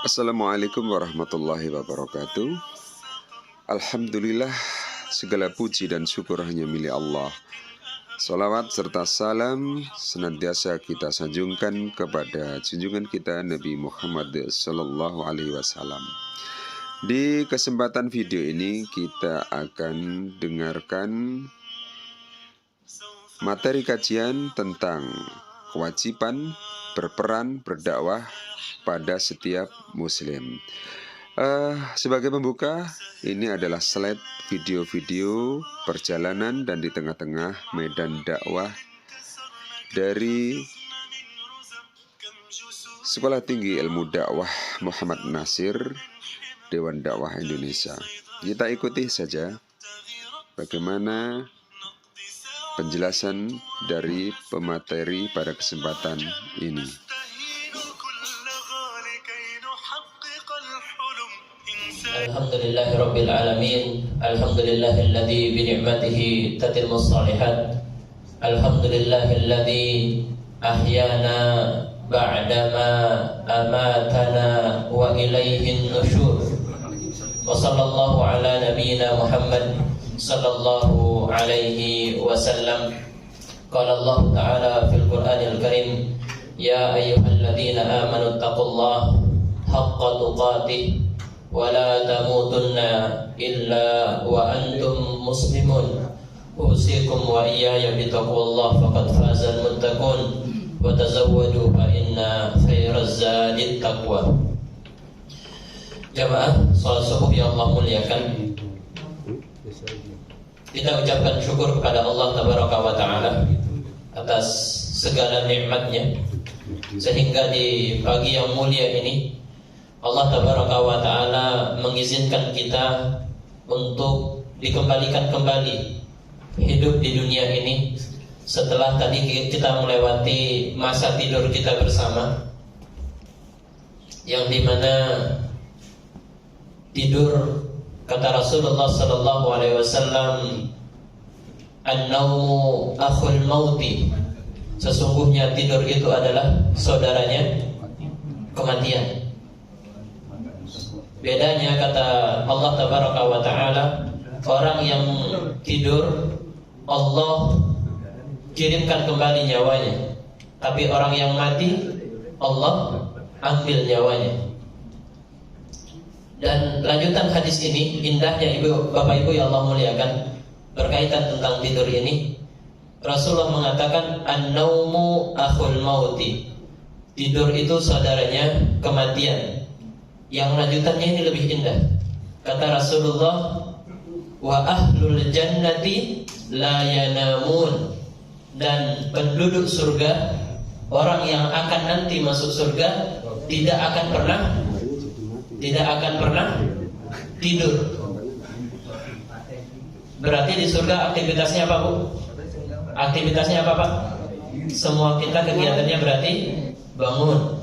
Assalamualaikum warahmatullahi wabarakatuh. Alhamdulillah, segala puji dan syukur hanya milik Allah. Salawat serta salam senantiasa kita sanjungkan kepada junjungan kita Nabi Muhammad Sallallahu Alaihi Wasallam. Di kesempatan video ini kita akan dengarkan materi kajian tentang kewajiban berperan berdakwah pada setiap muslim. Sebagai pembuka, ini adalah slide video-video perjalanan dan di tengah-tengah medan dakwah dari Sekolah Tinggi Ilmu Dakwah Muhammad Nasir, Dewan Dakwah Indonesia. Kita ikuti saja bagaimana penjelasan dari pemateri pada kesempatan ini. Alhamdulillahirabbil alamin. Alhamdulillahilladzi bi ni'matihi tatimmu shalihat. Alhamdulillahilladzi ahyana ba'dama amatana wa ilaihin nusyur. Wa sallallahu ala nabiyyina Muhammad sallallahu alaihi wasallam. Qala Allah ta'ala fil Qur'anil Karim, ya ayyuhalladzina amanu taqullaha haqqa tuqatih wa la tamutunna illa wa antum muslimun. Usikum wa iyaya bitaqwallah faqad fazal muttaqun wa tazawwadu fa inna khairaz zadit taqwa. Jamaah salat subuh yang Allah muliakan, kita ucapkan syukur kepada Allah Tabaraka wa Ta'ala atas segala nikmatnya, sehingga di pagi yang mulia ini Allah Tabaraka wa Ta'ala mengizinkan kita untuk dikembalikan kembali hidup di dunia ini setelah tadi kita melewati masa tidur kita bersama, yang dimana tidur, kata Rasulullah sallallahu alaihi wasallam, an-naumu akhul mauti, sesungguhnya tidur itu adalah saudaranya kematian. Bedanya, kata Allah Tabaraka wa Ta'ala, orang yang tidur Allah kirimkan kembali nyawanya, tapi orang yang mati Allah ambil nyawanya. Dan lanjutan hadis ini, indahnya Bapak Ibu yang Allah muliakan, berkaitan tentang tidur ini, Rasulullah mengatakan an-naumu akhul mauti, tidur itu saudaranya kematian. Yang lanjutannya ini lebih indah, kata Rasulullah, wa ahlul jannati la yanamun, dan penduduk surga, orang yang akan nanti masuk surga, tidak akan pernah tidur. Berarti di surga aktivitasnya apa, Bu? Aktivitasnya apa, Pak? Semua kita kegiatannya berarti bangun.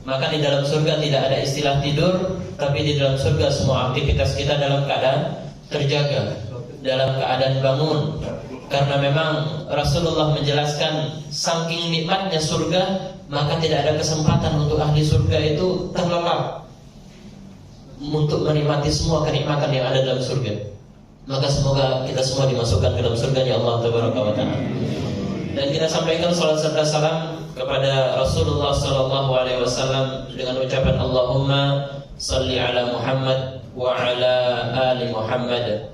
Maka di dalam surga tidak ada istilah tidur, tapi di dalam surga semua aktivitas kita dalam keadaan terjaga, dalam keadaan bangun. Karena memang Rasulullah menjelaskan saking nikmatnya surga, maka tidak ada kesempatan untuk ahli surga itu terlelap untuk menikmati semua kenikmatan yang ada dalam surga. Maka semoga kita semua dimasukkan ke dalam surganya Allah Tabaraka wa Ta'ala. Dan kita sampaikan salat serta salam kepada Rasulullah sallallahu alaihi wasallam dengan ucapan Allahumma salli ala Muhammad wa ala ali Muhammad.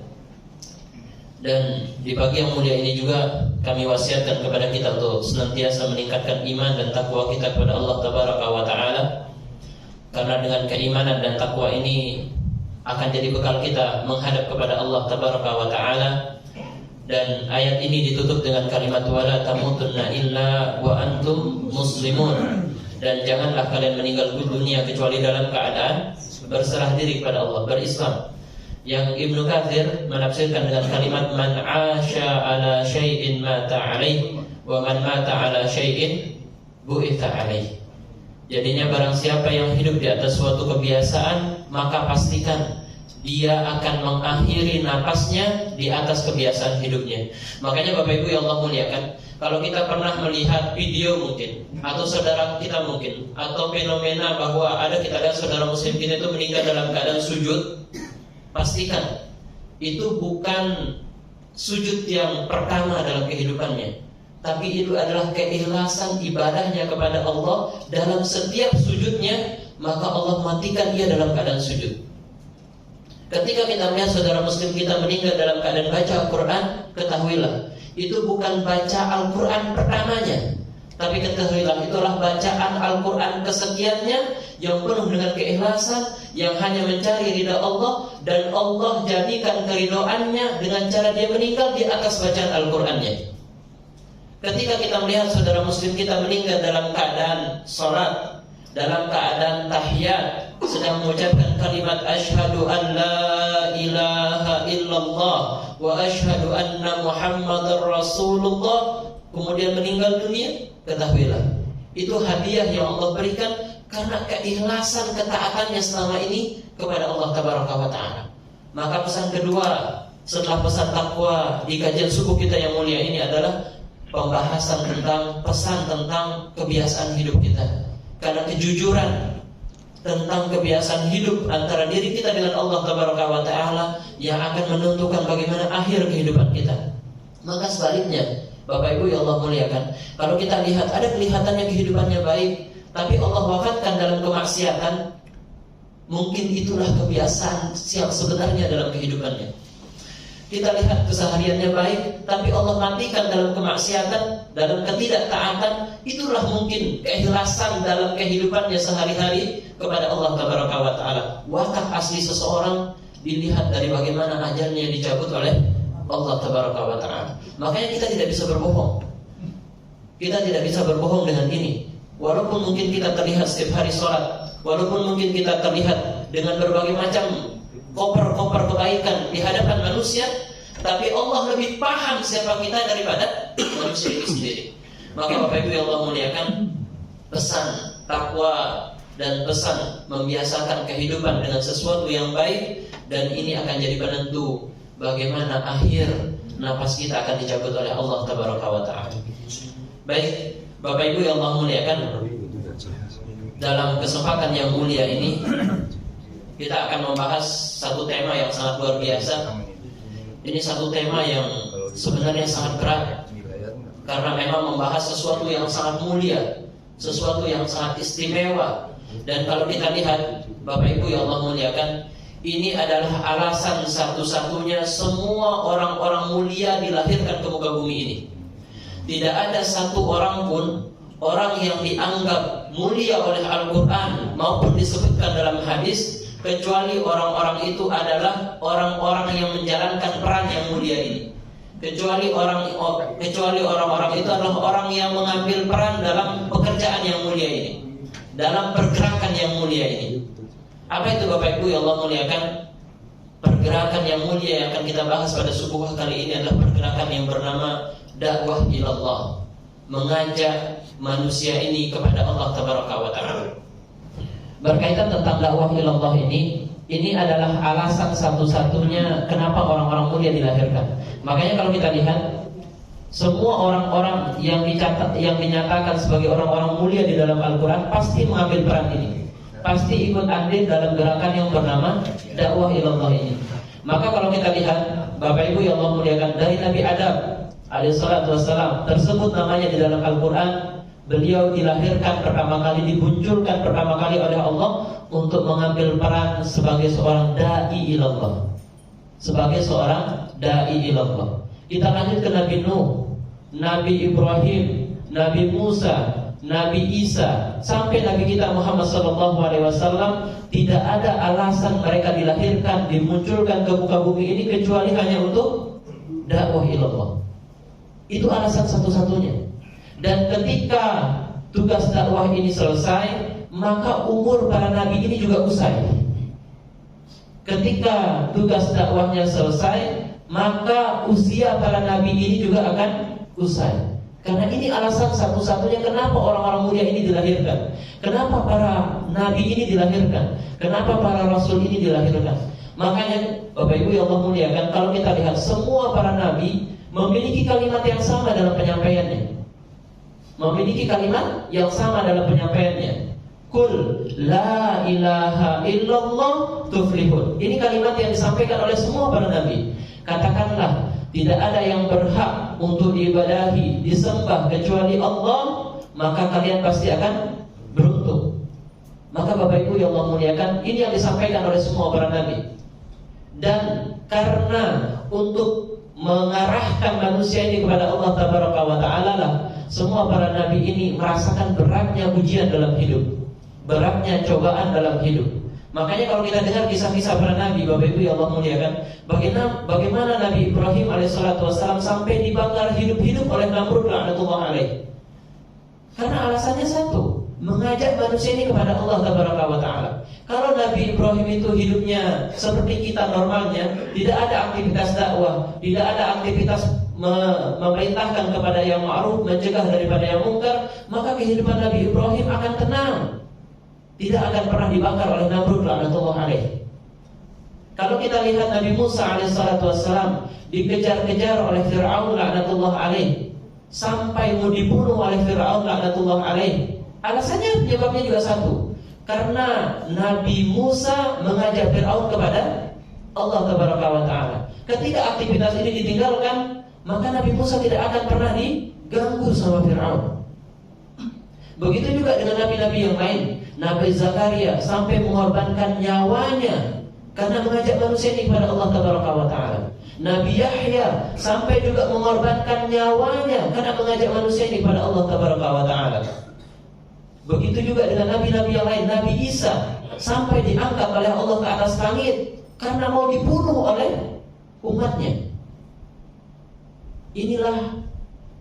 Dan di pagi yang mulia ini juga kami wasiatkan kepada kita untuk senantiasa meningkatkan iman dan takwa kita kepada Allah Tabaraka wa Ta'ala. Karena dengan keimanan dan takwa ini akan jadi bekal kita menghadap kepada Allah Tabaraka wa Ta'ala. Dan ayat ini ditutup dengan kalimat wala tamutunna illa wa antum muslimun, dan janganlah kalian meninggal dunia kecuali dalam keadaan berserah diri kepada Allah, berislam. Yang Ibnu Katsir menafsirkan dengan kalimat man 'asha ala syai'in mata 'alaihi wa man mata ala syai'in bu'itha 'alaihi. Jadinya barang siapa yang hidup di atas suatu kebiasaan, maka pastikan dia akan mengakhiri napasnya di atas kebiasaan hidupnya. Makanya Bapak Ibu yang Allah muliakan, Kalau kita pernah melihat video mungkin, atau saudara kita mungkin, atau fenomena bahwa ada kita lihat saudara muslim kita itu meninggal dalam keadaan sujud, pastikan itu bukan sujud yang pertama dalam kehidupannya, tapi itu adalah keikhlasan ibadahnya kepada Allah. Dalam setiap sujudnya, maka Allah matikan dia dalam keadaan sujud. Ketika kita melihat saudara muslim kita meninggal dalam keadaan baca Al-Quran, ketahuilah itu bukan baca Al-Quran pertamanya, tapi ketahuilah itulah bacaan Al-Quran kesekiannya yang penuh dengan keikhlasan, yang hanya mencari ridha Allah, dan Allah jadikan keridoannya dengan cara dia meninggal di atas bacaan Al-Qurannya. Ketika kita melihat saudara muslim kita meninggal dalam keadaan sholat, dalam keadaan tahiyat, sedang mengucapkan kalimat asyhadu an la ilaha illallah wa asyhadu anna muhammadar rasulullah, kemudian meninggal dunia, ketahuilah itu hadiah yang Allah berikan karena keikhlasan ketaatannya selama ini kepada Allah tabaraka wa taala. Maka pesan kedua setelah pesan takwa di kajian subuh kita yang mulia ini adalah pembahasan tentang pesan tentang kebiasaan hidup kita. Karena kejujuran tentang kebiasaan hidup antara diri kita dengan Allah tabaraka wa taala yang akan menentukan bagaimana akhir kehidupan kita. Maka sebaliknya, Bapak Ibu yang Allah muliakan, kalau kita lihat ada kelihatannya kehidupannya baik, tapi Allah wafatkan dalam kemaksiatan, mungkin itulah kebiasaan yang sebenarnya dalam kehidupannya. Kita lihat kesehariannya baik, tapi Allah matikan dalam kemaksiatan, dalam ketidaktaatan, itulah mungkin keikhlasan dalam kehidupannya sehari-hari kepada Allah tabaraka wa taala. Watak asli seseorang dilihat dari bagaimana ajalnya dicabut oleh Allah tabaraka wa taala. Makanya kita tidak bisa berbohong. Kita tidak bisa berbohong dengan ini. Walaupun mungkin kita terlihat setiap hari sholat, walaupun mungkin kita terlihat dengan berbagai macam koper-koper kebaikan di hadapan manusia, tapi Allah lebih paham siapa kita daripada manusia itu sendiri. Maka Bapak Ibu yang Allah muliakan, pesan takwa dan pesan membiasakan kehidupan dengan sesuatu yang baik, dan ini akan jadi penentu bagaimana akhir napas kita akan dicabut oleh Allah tabaraka wa taala. Baik, Bapak Ibu yang Allah muliakan, dalam kesempatan yang mulia ini kita akan membahas satu tema yang sangat luar biasa. Ini satu tema yang sebenarnya sangat berat, karena memang membahas sesuatu yang sangat mulia, sesuatu yang sangat istimewa. Dan kalau kita lihat, Bapak Ibu yang Allah muliakan, ini adalah alasan satu-satunya semua orang-orang mulia dilahirkan ke muka bumi ini. Tidak ada satu orang pun, orang yang dianggap mulia oleh Al-Quran maupun disebutkan dalam hadis, kecuali orang-orang itu adalah orang-orang yang menjalankan peran yang mulia ini. Kecuali orang-orang itu adalah orang yang mengambil peran dalam pekerjaan yang mulia ini, dalam pergerakan yang mulia ini. Apa itu Bapak Ibu yang Allah muliakan? Pergerakan yang mulia yang akan kita bahas pada subuh kali ini adalah pergerakan yang bernama dakwah ilallah, mengajak manusia ini kepada Allah tabaraka wa taala. Berkaitan tentang dakwah ilallah ini adalah alasan satu-satunya kenapa orang-orang mulia dilahirkan. Makanya kalau kita lihat, semua orang-orang yang dinyatakan sebagai orang-orang mulia di dalam Al-Quran pasti mengambil peran ini, pasti ikut andil dalam gerakan yang bernama dakwah ilallah ini. Maka kalau kita lihat, Bapak Ibu yang Allah muliakan, dari Nabi Adam alaihissalatu wassalam tersebut namanya di dalam Al-Quran, beliau dilahirkan pertama kali, dimunculkan pertama kali oleh Allah untuk mengambil peran sebagai seorang da'i ilallah, sebagai seorang da'i ilallah. Kita lanjut ke Nabi Nuh, Nabi Ibrahim, Nabi Musa, Nabi Isa, sampai Nabi kita Muhammad SAW. Tidak ada alasan mereka dilahirkan, dimunculkan ke muka bumi ini kecuali hanya untuk dakwah ilallah. Itu alasan satu-satunya. Dan ketika tugas dakwah ini selesai, maka umur para nabi ini juga usai. Ketika tugas dakwahnya selesai, maka usia para nabi ini juga akan usai. Karena ini alasan satu-satunya kenapa orang-orang mulia ini dilahirkan, kenapa para nabi ini dilahirkan, kenapa para rasul ini dilahirkan. Makanya Bapak Ibu yang Allah muliakan, kalau kita lihat semua para nabi memiliki kalimat yang sama dalam penyampaiannya. Memiliki kalimat yang sama dalam penyampaiannya. Qul la ilaha illallah tuflihun. Ini kalimat yang disampaikan oleh semua para nabi. Katakanlah, tidak ada yang berhak untuk diibadahi, disembah kecuali Allah, maka kalian pasti akan beruntung. Maka Bapak Ibu yang Allah muliakan, ini yang disampaikan oleh semua para nabi. Dan karena untuk mengarahkan manusia ini kepada Allah Tabaraka wa Ta'ala lah, semua para nabi ini merasakan beratnya ujian dalam hidup, beratnya cobaan dalam hidup. Makanya kalau kita dengar kisah-kisah para nabi, Bapak Ibu yang Allah muliakan, bagaimana Nabi Ibrahim alaihissalam sampai dibakar hidup-hidup oleh Namrud laknatullah alaih. Karena alasannya satu, mengajak manusia ini kepada Allah Tabaraka wa Ta'ala. Kalau Nabi Ibrahim itu hidupnya seperti kita normalnya, tidak ada aktivitas dakwah, tidak ada aktivitas memerintahkan kepada yang ma'ruf, mencegah daripada yang mungkar, maka kehidupan Nabi Ibrahim akan tenang, tidak akan pernah dibakar oleh Namrud laknatullah alaih. Kalau kita lihat Nabi Musa alaihissalam dikejar-kejar oleh Fir'aun laknatullah alaih, sampai mau dibunuh oleh Fir'aun laknatullah alaih. Alasannya, penyebabnya juga satu, karena Nabi Musa mengajak Fir'aun kepada Allah Tabaraka wa Ta'ala. Ketika aktivitas ini ditinggalkan, maka Nabi Musa tidak akan pernah diganggu sama Fir'aun. Begitu juga dengan nabi-nabi yang lain. Nabi Zakaria sampai mengorbankan nyawanya karena mengajak manusia ini kepada Allah Tabaraka wa Ta'ala. Nabi Yahya sampai juga mengorbankan nyawanya karena mengajak manusia ini kepada Allah Tabaraka wa Ta'ala. Begitu juga dengan nabi-nabi yang lain. Nabi Isa sampai diangkat oleh Allah ke atas langit karena mau dibunuh oleh umatnya. Inilah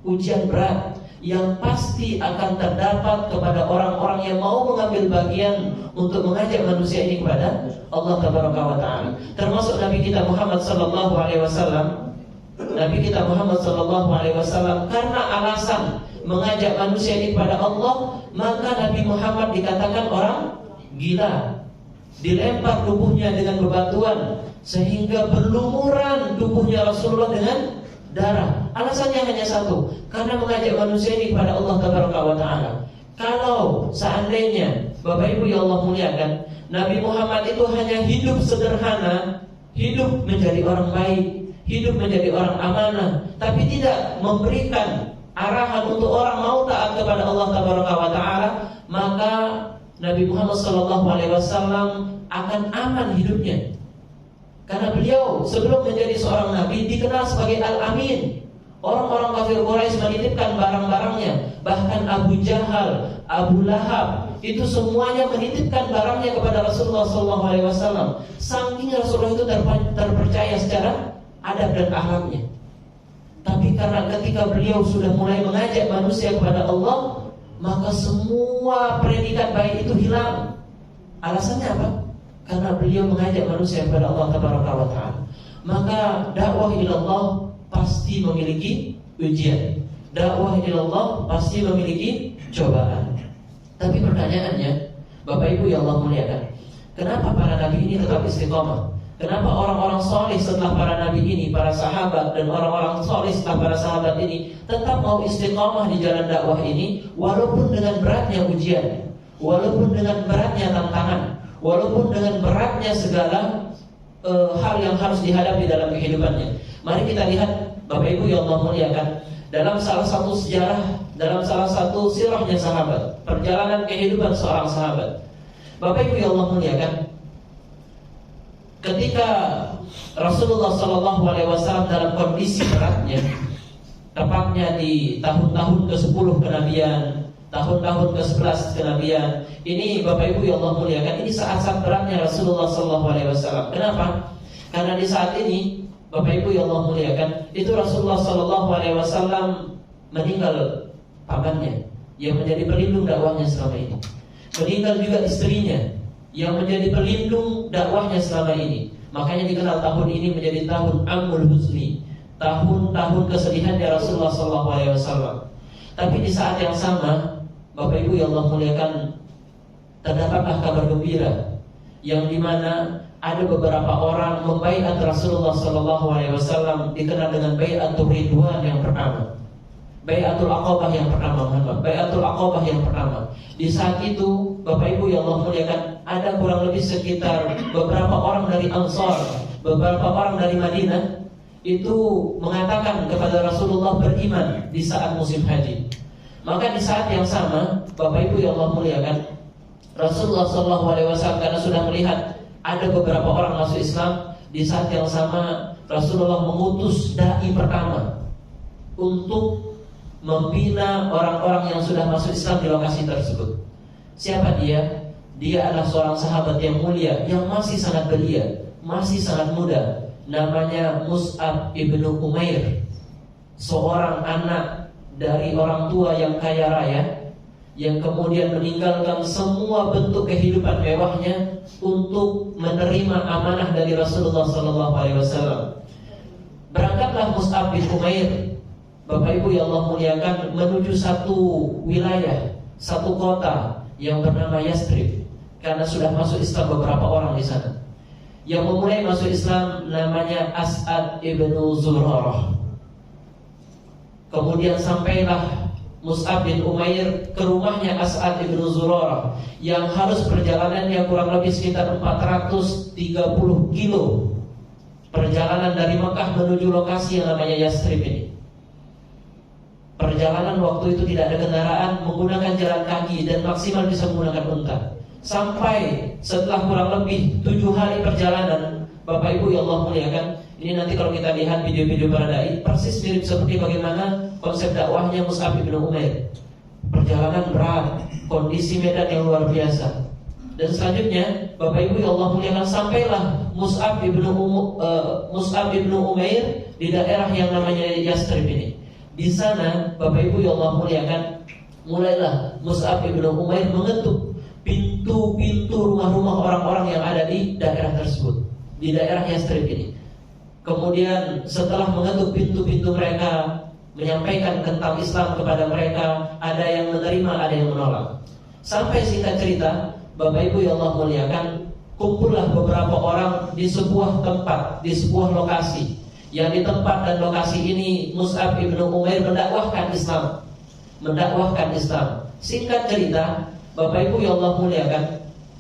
ujian berat yang pasti akan terdapat kepada orang-orang yang mau mengambil bagian untuk mengajak manusia ini kepada Allah Tabaraka wa Ta'ala. Termasuk Nabi kita Muhammad sallallahu alaihi wasallam. Nabi kita Muhammad sallallahu alaihi wasallam karena alasan mengajak manusia ini kepada Allah, maka Nabi Muhammad dikatakan orang gila. Dilempar tubuhnya dengan bebatuan sehingga berlumuran tubuhnya Rasulullah dengan darah. Alasannya hanya satu, karena mengajak manusia ini kepada Allah Tabaraka wa Ta'ala. Kalau seandainya Bapak Ibu yang Allah muliakan, Nabi Muhammad itu hanya hidup sederhana, hidup menjadi orang baik, hidup menjadi orang amanah, tapi tidak memberikan arahan untuk orang mau taat kepada Allah Tabaraka wa Ta'ala, maka Nabi Muhammad SAW akan aman hidupnya. Karena beliau sebelum menjadi seorang nabi dikenal sebagai Al-Amin. Orang-orang kafir Quraisy menitipkan barang-barangnya. Bahkan Abu Jahal, Abu Lahab, itu semuanya menitipkan barangnya kepada Rasulullah SAW. Saking Rasulullah itu terpercaya secara adab dan akhlaknya. Tapi karena ketika beliau sudah mulai mengajak manusia kepada Allah, maka semua predikat baik itu hilang. Alasannya apa? Karena beliau mengajak manusia kepada Allah Tabaraka wa Ta'ala. Maka dakwah ilallah pasti memiliki ujian. Dakwah ilallah pasti memiliki cobaan. Tapi pertanyaannya, Bapak Ibu yang Allah muliakan, kenapa para nabi ini tetap istiqomah? Kenapa orang-orang soleh setelah para nabi ini, para sahabat dan orang-orang soleh setelah para sahabat ini tetap mau istiqomah di jalan dakwah ini, walaupun dengan beratnya ujian, walaupun dengan beratnya tantangan, walaupun dengan beratnya segala hal yang harus dihadapi dalam kehidupannya. Mari kita lihat Bapak Ibu yang Allah muliakan, dalam salah satu sejarah, dalam salah satu sirahnya sahabat, perjalanan kehidupan seorang sahabat. Bapak Ibu yang Allah muliakan, ketika Rasulullah SAW dalam kondisi beratnya, tepatnya di tahun-tahun ke-10 kenabian, tahun-tahun ke-11 kenabian, ini Bapak Ibu yang Allah muliakan, ini saat-saat beratnya Rasulullah SAW. Kenapa? Karena di saat ini Bapak Ibu yang Allah muliakan, itu Rasulullah SAW meninggal pamannya yang menjadi pelindung dakwahnya selama ini. Meninggal juga istrinya yang menjadi pelindung dakwahnya selama ini. Makanya dikenal tahun ini menjadi tahun Amul Husni, tahun-tahun kesedihannya Rasulullah SAW. Tapi di saat yang sama, Bapak Ibu yang Allah muliakan, terdapatlah kabar gembira yang dimana ada beberapa orang membaiat Rasulullah SAW, dikenal dengan baiatul Ridwan yang pertama, baiatul Aqabah yang pertama, baiatul Aqabah yang pertama. Di saat itu, Bapak Ibu yang Allah muliakan, ada kurang lebih sekitar beberapa orang dari Ansar, beberapa orang dari Madinah itu mengatakan kepada Rasulullah beriman di saat musim haji. Maka di saat yang sama, Bapak Ibu yang Allah muliakan, Rasulullah SAW karena sudah melihat ada beberapa orang masuk Islam, di saat yang sama Rasulullah mengutus dai pertama untuk membina orang-orang yang sudah masuk Islam di lokasi tersebut. Siapa dia? Dia adalah seorang sahabat yang mulia, yang masih sangat belia, masih sangat muda. Namanya Mus'ab ibnu Umair, seorang anak dari orang tua yang kaya raya, yang kemudian meninggalkan semua bentuk kehidupan mewahnya untuk menerima amanah dari Rasulullah SAW. Berangkatlah Mus'ab bin Umair, Bapak Ibu yang Allah muliakan, menuju satu wilayah, satu kota yang bernama Yathrib, karena sudah masuk Islam beberapa orang di sana. Yang memulai masuk Islam namanya As'ad ibnu Zurarah. Kemudian sampailah Mus'ab bin Umair ke rumahnya As'ad ibnu Zurarah, yang harus perjalanannya kurang lebih sekitar 430 kilo perjalanan dari Mekah menuju lokasi yang namanya Yathrib ini. Perjalanan waktu itu tidak ada kendaraan, menggunakan jalan kaki dan maksimal bisa menggunakan unta. Sampai setelah kurang lebih 7 hari perjalanan, Bapak Ibu yang Allah muliakan, ini nanti kalau kita lihat video-video para dai, persis mirip seperti bagaimana konsep dakwahnya Mus'ab bin Umair. Perjalanan berat, kondisi medan yang luar biasa. Dan selanjutnya, Bapak Ibu yang Allah muliakan, sampailah Mus'ab bin Umair di daerah yang namanya Yathrib ini. Di sana, Bapak Ibu yang Allah muliakan, mulailah Mus'ab bin Umair mengetuk pintu-pintu rumah-rumah orang-orang yang ada di daerah tersebut, di daerah Yathrib ini. Kemudian setelah mengetuk pintu-pintu mereka, menyampaikan tentang Islam kepada mereka, ada yang menerima, ada yang menolak. Sampai singkat cerita, Bapak Ibu yang Allah muliakan, kumpullah beberapa orang di sebuah tempat, di sebuah lokasi. Yang di tempat dan lokasi ini Mus'ab bin Umair mendakwahkan Islam. Mendakwahkan Islam. Singkat cerita, Bapak Ibu yang Allah muliakan,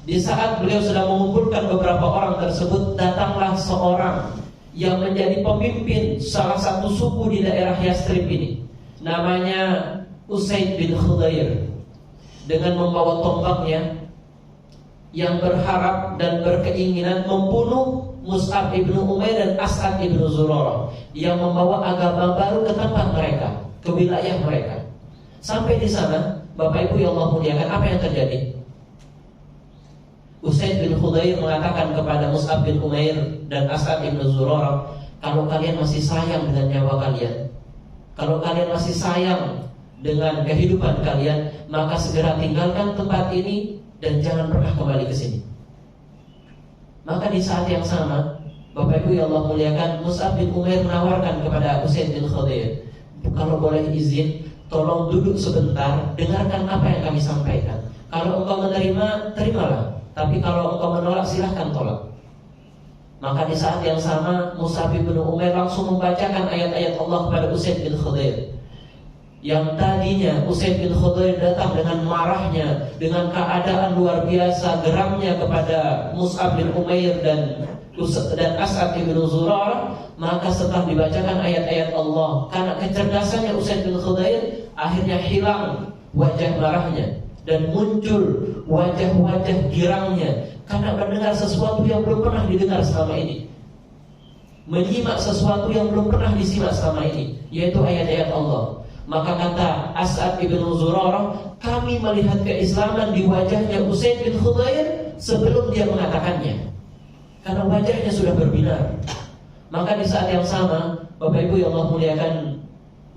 di saat beliau sudah mengumpulkan beberapa orang tersebut, datanglah seorang yang menjadi pemimpin salah satu suku di daerah Yathrib ini. Namanya Usaid bin Khudair, dengan membawa tombaknya, yang berharap dan berkeinginan membunuh Mus'ab ibn Umair dan As'ad ibn Zurarah, yang membawa agama baru ke tempat mereka, ke wilayah mereka. Sampai di sana, Bapak Ibu yang Allah muliakan, apa yang terjadi? Usaid bin Khudair mengatakan kepada Mus'ab bin Umair dan As'ad ibn Zurarah, kalau kalian masih sayang dengan nyawa kalian, kalau kalian masih sayang dengan kehidupan kalian, maka segera tinggalkan tempat ini dan jangan pernah kembali ke sini. Maka di saat yang sama, Bapak Ibu yang Allah muliakan, Mus'ab bin Umair menawarkan kepada Usaid bin Khudair, kalau boleh izin, tolong duduk sebentar, dengarkan apa yang kami sampaikan. Kalau engkau menerima, terimalah. Tapi kalau engkau menolak, silahkan tolak. Maka di saat yang sama, Mus'ab bin Umair langsung membacakan ayat-ayat Allah kepada Usaid bin Khudair. Yang tadinya Usaid bin Khudair datang dengan marahnya, dengan keadaan luar biasa, geramnya kepada Mus'ab bin Umair dan As'ad bin Zurarah, maka setelah dibacakan ayat-ayat Allah, karena kecerdasannya Usaid bin Khudair, akhirnya hilang wajah marahnya dan muncul wajah-wajah girangnya, karena mendengar sesuatu yang belum pernah didengar selama ini, menyimak sesuatu yang belum pernah disimak selama ini, yaitu ayat-ayat Allah. Maka kata As'ad ibn Zurarah, kami melihat keislaman di wajahnya Usaid bin Khudair sebelum dia mengatakannya, karena wajahnya sudah berbinar. Maka di saat yang sama, Bapak Ibu yang Allah muliakan,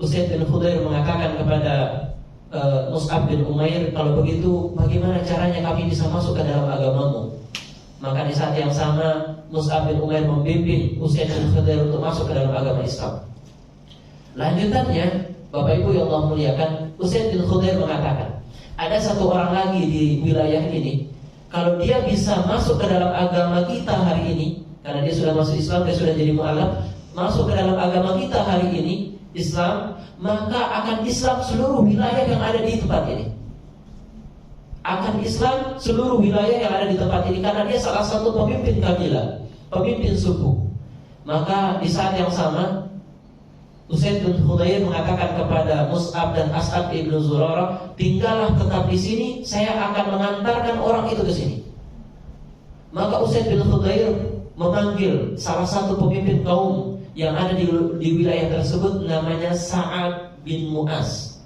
Usaid bin Khudair mengatakan kepada Mus'ab bin Umair, kalau begitu bagaimana caranya kami bisa masuk ke dalam agamamu? Maka di saat yang sama, Mus'ab bin Umair membimbing Usaid bin Khudair untuk masuk ke dalam agama Islam. Lanjutannya, Bapak Ibu yang Allah muliakan, Usaid bin Khudair mengatakan, ada satu orang lagi di wilayah ini, kalau dia bisa masuk ke dalam agama kita hari ini, karena dia sudah masuk Islam, dia sudah jadi mu'alaf, masuk ke dalam agama kita hari ini, Islam, maka akan Islam seluruh wilayah yang ada di tempat ini. Akan Islam seluruh wilayah yang ada di tempat ini, karena dia salah satu pemimpin kabilah, pemimpin suku. Maka di saat yang sama Usaid bin Hudayr mengatakan kepada Mus'ab dan As'ad ibnu Zurarah, tinggallah tetap di sini, saya akan mengantarkan orang itu ke sini. Maka Usaid bin Hudayr memanggil salah satu pemimpin kaum yang ada di wilayah tersebut, namanya Sa'ad bin Mu'az.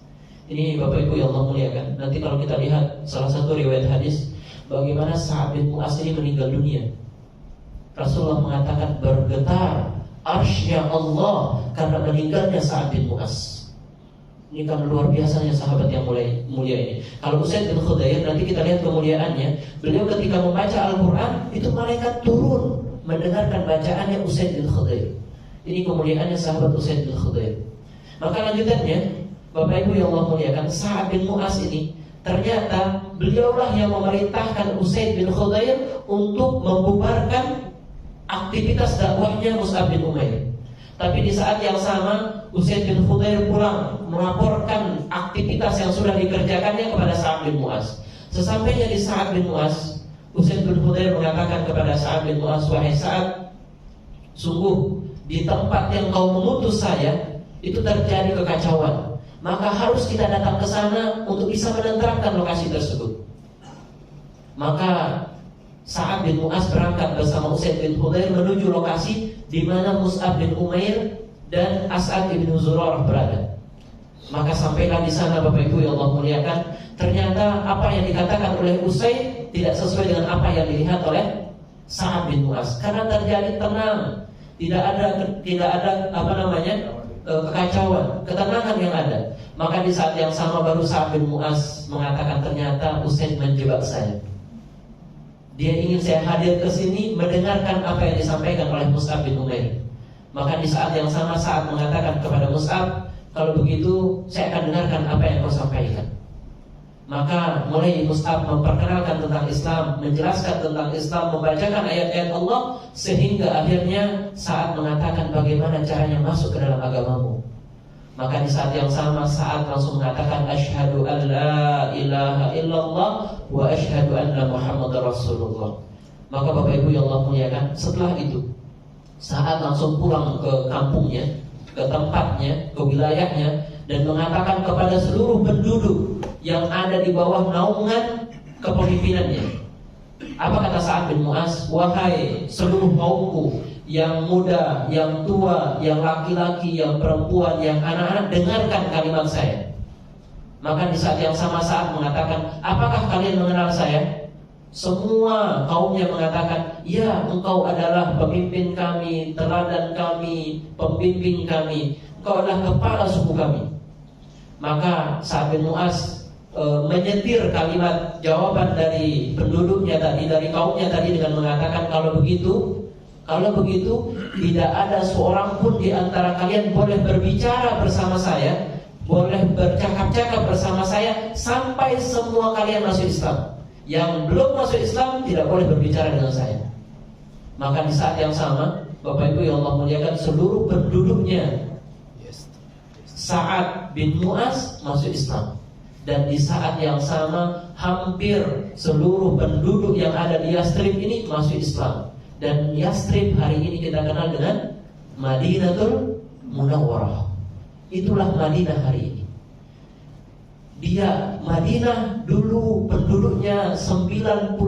Ini Bapak Ibu yang Allah muliakan, nanti kalau kita lihat salah satu riwayat hadis bagaimana Sa'ad bin Mu'az ini meninggal dunia. Rasulullah mengatakan bergetar arsy-Nya Allah karena meninggalnya Sa'ad bin Mu'az. Ini kan luar biasanya sahabat yang mulia ini. Kalau Usaid bin Hudayr, nanti kita lihat kemuliaannya. Beliau ketika membaca Al-Quran, itu malaikat turun mendengarkan bacaannya Usaid bin Hudayr. Ini kemuliaannya sahabat Usaid bin Hudayr. Maka lanjutannya, Bapak Ibu yang Allah muliakan, Sa'ad bin Mu'az ini ternyata beliaulah yang memerintahkan Usaid bin Hudayr untuk membubarkan aktivitas dakwahnya Mus'ab bin Umair. Tapi di saat yang sama Usaid bin Hudayr pulang melaporkan aktivitas yang sudah dikerjakannya kepada Sa'ad bin Mu'az. Sesampainya di Sa'ad bin Mu'az, Usaid bin Hudayr mengatakan kepada Sa'ad bin Mu'az, wahai Sa'ad, sungguh di tempat yang kau mengutus saya itu terjadi kekacauan. Maka harus kita datang ke sana untuk bisa menenteramkan lokasi tersebut. Maka Sa'ad bin Mu'az berangkat bersama Usaid bin Hudayr menuju lokasi di mana Mus'ab bin Umair dan As'ad bin Zurarah berada. Maka sampailah di sana Bapak Ibu yang Allah muliakan, ternyata apa yang dikatakan oleh Usaid tidak sesuai dengan apa yang dilihat oleh Sa'ad bin Mu'az. Karena terjadi tenang, tidak ada kekacauan, ketenangan yang ada. Maka di saat yang sama baru Sa'ad bin Mu'az mengatakan, ternyata Usaid menjebak saya. Dia ingin saya hadir ke sini mendengarkan apa yang disampaikan oleh Mus'ab bin Umair. Maka di saat yang sama Sa'ad mengatakan kepada Mus'ab, kalau begitu saya akan dengarkan apa yang kau sampaikan. Maka mulai Mus'ab memperkenalkan tentang Islam, menjelaskan tentang Islam, membacakan ayat-ayat Allah, sehingga akhirnya Sa'ad mengatakan bagaimana caranya masuk ke dalam agamamu. Maka di saat yang sama Sa'ad langsung mengatakan, asyhadu an la ilaha illallah wa asyhadu anna Muhammadar Rasulullah. Maka Bapak Ibu yang Allah muliakan, setelah itu Sa'ad langsung pulang ke kampungnya, ke tempatnya, ke wilayahnya, dan mengatakan kepada seluruh penduduk yang ada di bawah naungan kepemimpinannya. Apa kata Sa'ad bin Mu'az? Wahai seluruh kaumku, yang muda, yang tua, yang laki-laki, yang perempuan, yang anak-anak, dengarkan kalimat saya. Maka di saat yang sama Sa'ad mengatakan, apakah kalian mengenal saya? Semua kaumnya mengatakan, ya, engkau adalah pemimpin kami, teladan kami, pembimbing kami, engkau adalah kepala suku kami. Maka Sa'ad bin Mu'az menyetir kalimat jawaban dari penduduknya tadi, dari kaumnya tadi, dengan mengatakan, kalau begitu tidak ada seorang pun di antara kalian boleh berbicara bersama saya, boleh bercakap-cakap bersama saya sampai semua kalian masuk Islam. Yang belum masuk Islam tidak boleh berbicara dengan saya. Maka di saat yang sama Bapak Ibu yang Allah muliakan, seluruh penduduknya Sa'ad bin Mu'az masuk Islam. Dan di saat yang sama hampir seluruh penduduk yang ada di Yastrib ini masuk Islam. Dan Yastrib hari ini kita kenal dengan Madinatul Munawwarah. Itulah Madinah hari ini. Dia Madinah dulu penduduknya 99%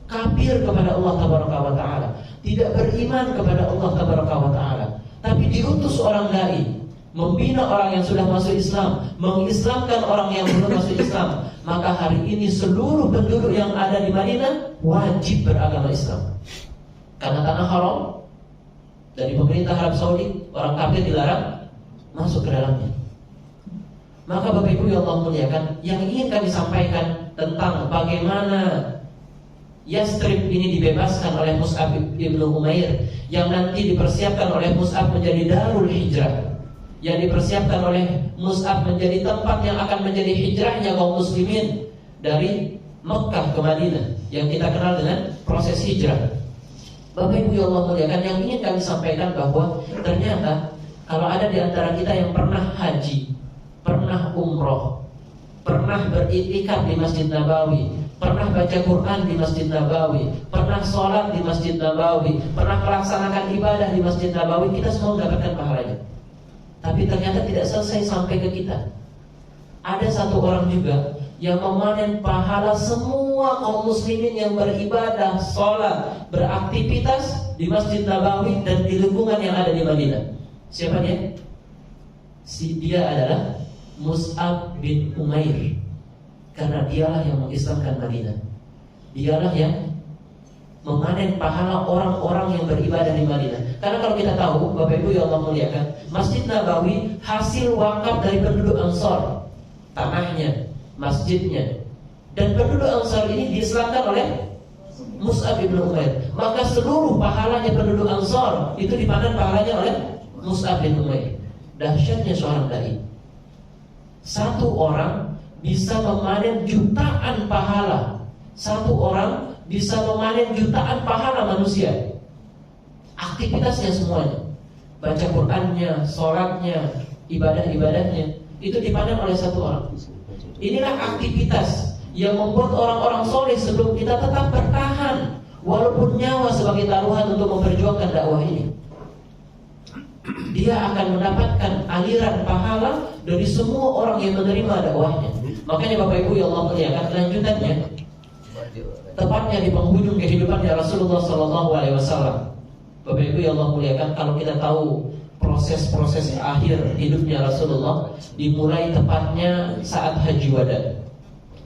kafir kepada Allah Taala, tidak beriman kepada Allah Taala. Tapi diutus orang dai, membina orang yang sudah masuk Islam, mengislamkan orang yang belum masuk Islam. Maka hari ini seluruh penduduk yang ada di Madinah wajib beragama Islam. Karena tanah haram, dari pemerintah Arab Saudi, orang kafir dilarang masuk ke dalamnya. Maka Bapak Ibu yang Allah muliakan, yang ingin kami sampaikan tentang bagaimana Yastrib ini dibebaskan oleh Mus'ab bin Umair, yang nanti dipersiapkan oleh Mus'ab menjadi Darul Hijrah, yang dipersiapkan oleh Mus'ab menjadi tempat yang akan menjadi hijrahnya kaum muslimin dari Mekah ke Madinah, yang kita kenal dengan proses hijrah. Bapak Ibu yang Allah muliakan, yang ingin kami sampaikan bahwa ternyata kalau ada di antara kita yang pernah haji, pernah umroh, pernah beriktikaf di Masjid Nabawi, pernah baca Quran di Masjid Nabawi, pernah sholat di Masjid Nabawi, pernah melaksanakan ibadah di Masjid Nabawi, kita semua mendapatkan pahalanya. Tapi ternyata tidak selesai sampai ke kita. Ada satu orang juga yang memanen pahala semua kaum muslimin yang beribadah, sholat, beraktivitas di Masjid Nabawi dan di lingkungan yang ada di Madinah. Siapa dia? Dia adalah Mus'ab bin Umair. Karena dialah yang mengislamkan Madinah. Dialah yang memanen pahala orang-orang yang beribadah di Madinah. Karena kalau kita tahu, Bapak Ibu yang Allah muliakan, Masjid Nabawi hasil wakaf dari penduduk Ansor. Tanahnya, masjidnya, dan penduduk Ansar ini diislamkan oleh Mus'ab bin Umair. Maka seluruh pahalanya penduduk Ansar itu dipanen pahalanya oleh Mus'ab bin Umair. Dahsyatnya seorang dai. Satu orang bisa memanen jutaan pahala. Satu orang bisa memanen jutaan pahala manusia. Aktivitasnya semuanya, baca Qur'annya, sholatnya, ibadah-ibadahnya, itu dipanen oleh satu orang. Inilah aktivitas yang membuat orang-orang soleh sebelum kita tetap bertahan, walaupun nyawa sebagai taruhan untuk memperjuangkan dakwah ini. Dia akan mendapatkan aliran pahala dari semua orang yang menerima dakwahnya. Makanya Bapak Ibu yang Allah muliakan, lanjutannya tepatnya di penghujung kehidupannya Rasulullah SAW. Bapak Ibu yang Allah muliakan, kalau kita tahu proses-proses akhir hidupnya Rasulullah dimulai tepatnya saat haji wada,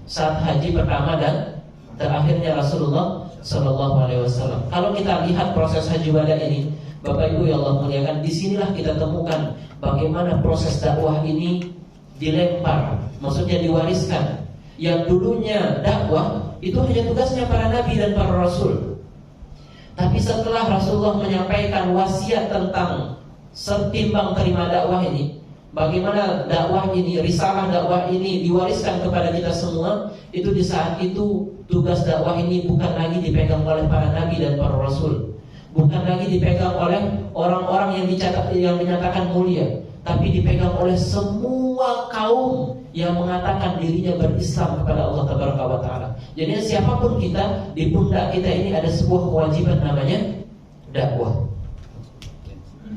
saat haji pertama dan terakhirnya Rasulullah SAW. Kalau kita lihat proses haji wada ini, Bapak Ibu yang Allah muliakan, disinilah kita temukan bagaimana proses dakwah ini dilempar, maksudnya diwariskan. Yang dulunya dakwah itu hanya tugasnya para nabi dan para rasul. Tapi setelah Rasulullah menyampaikan wasiat tentang setimbang terima dakwah ini, bagaimana dakwah ini, risalah dakwah ini diwariskan kepada kita semua, itu di saat itu tugas dakwah ini bukan lagi dipegang oleh para nabi dan para rasul, bukan lagi dipegang oleh orang-orang yang dinyatakan mulia, tapi dipegang oleh semua kaum yang mengatakan dirinya berislam kepada Allah Taala. Jadi siapapun kita, di pundak kita ini ada sebuah kewajiban namanya dakwah.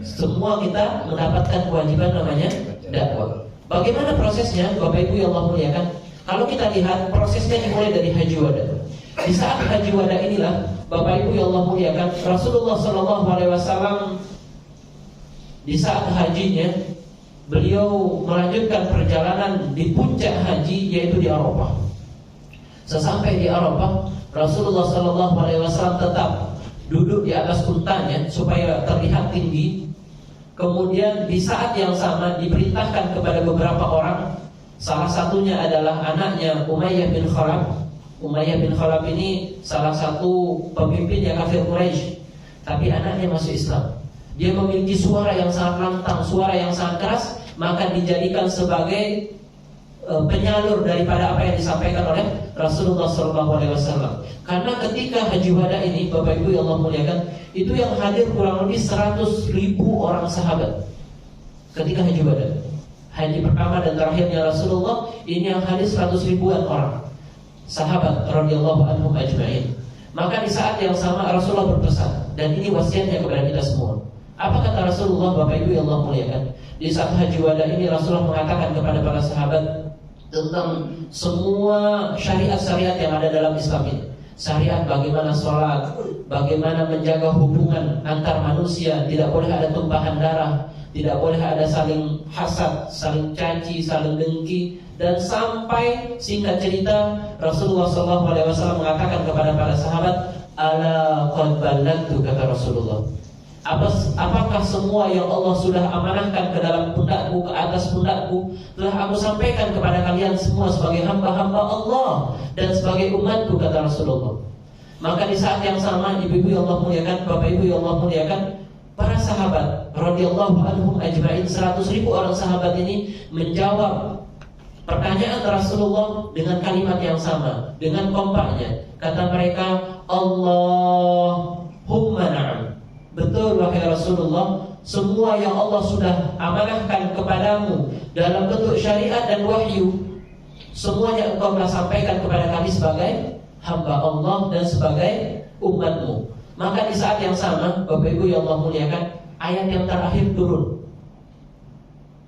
Semua kita mendapatkan kewajiban namanya dakwah. Bagaimana prosesnya, Bapak Ibu yang Allah muliakan? Kalau kita lihat prosesnya dimulai dari haji wada. Di saat haji wada inilah, Bapak Ibu yang Allah muliakan, Rasulullah SAW di saat hajinya, beliau melanjutkan perjalanan di puncak haji, yaitu di Arafah. Sesampai di Arafah, Rasulullah SAW tetap duduk di atas untanya supaya terlihat tinggi. Kemudian di saat yang sama diperintahkan kepada beberapa orang, salah satunya adalah anaknya Umayyah bin Khalaf. Umayyah bin Khalaf ini salah satu pemimpin yang kafir Quraisy, tapi anaknya masuk Islam. Dia memiliki suara yang sangat lantang, suara yang sangat keras, maka dijadikan sebagai penyalur daripada apa yang disampaikan oleh Rasulullah SAW. Karena ketika haji wada ini, Bapak Ibu yang Allah muliakan, itu yang hadir kurang lebih 100.000 orang sahabat. Ketika haji wada, haji pertama dan terakhirnya Rasulullah, ini yang hadir 100.000-an orang sahabat radhiyallahu anhum ajma'in. Maka di saat yang sama Rasulullah berpesan, dan ini wasiatnya kepada kita semua. Apa kata Rasulullah, Bapak Ibu yang Allah muliakan? Di saat haji wada ini Rasulullah mengatakan kepada para sahabat tentang semua syariat-syariat yang ada dalam Islam ini. Syariat bagaimana sholat, bagaimana menjaga hubungan antar manusia, tidak boleh ada tumpahan darah, tidak boleh ada saling hasad, saling caci, saling dengki, dan sampai singkat cerita Rasulullah SAW mengatakan kepada para sahabat, ala qad ballagtu, kata Rasulullah. Apakah semua yang Allah sudah amanahkan ke dalam pundakku, ke atas pundakku, telah aku sampaikan kepada kalian semua sebagai hamba-hamba Allah dan sebagai umatku, kata Rasulullah. Maka di saat yang sama, ibu-ibu yang Allah muliakan, bapak-ibu yang Allah muliakan, para sahabat radhiyallahu anhum ajma'in, 100.000 orang sahabat ini menjawab Pertanyaan Rasulullah dengan kalimat yang sama, dengan kompaknya. Kata mereka, Allahumma na'am. Betul wahai Rasulullah, semua yang Allah sudah amanahkan kepadamu dalam bentuk syariat dan wahyu, semuanya engkau telah sampaikan kepada kami sebagai hamba Allah dan sebagai umatmu. Maka di saat yang sama, Bapak Ibu yang Allah muliakan, ayat yang terakhir turun.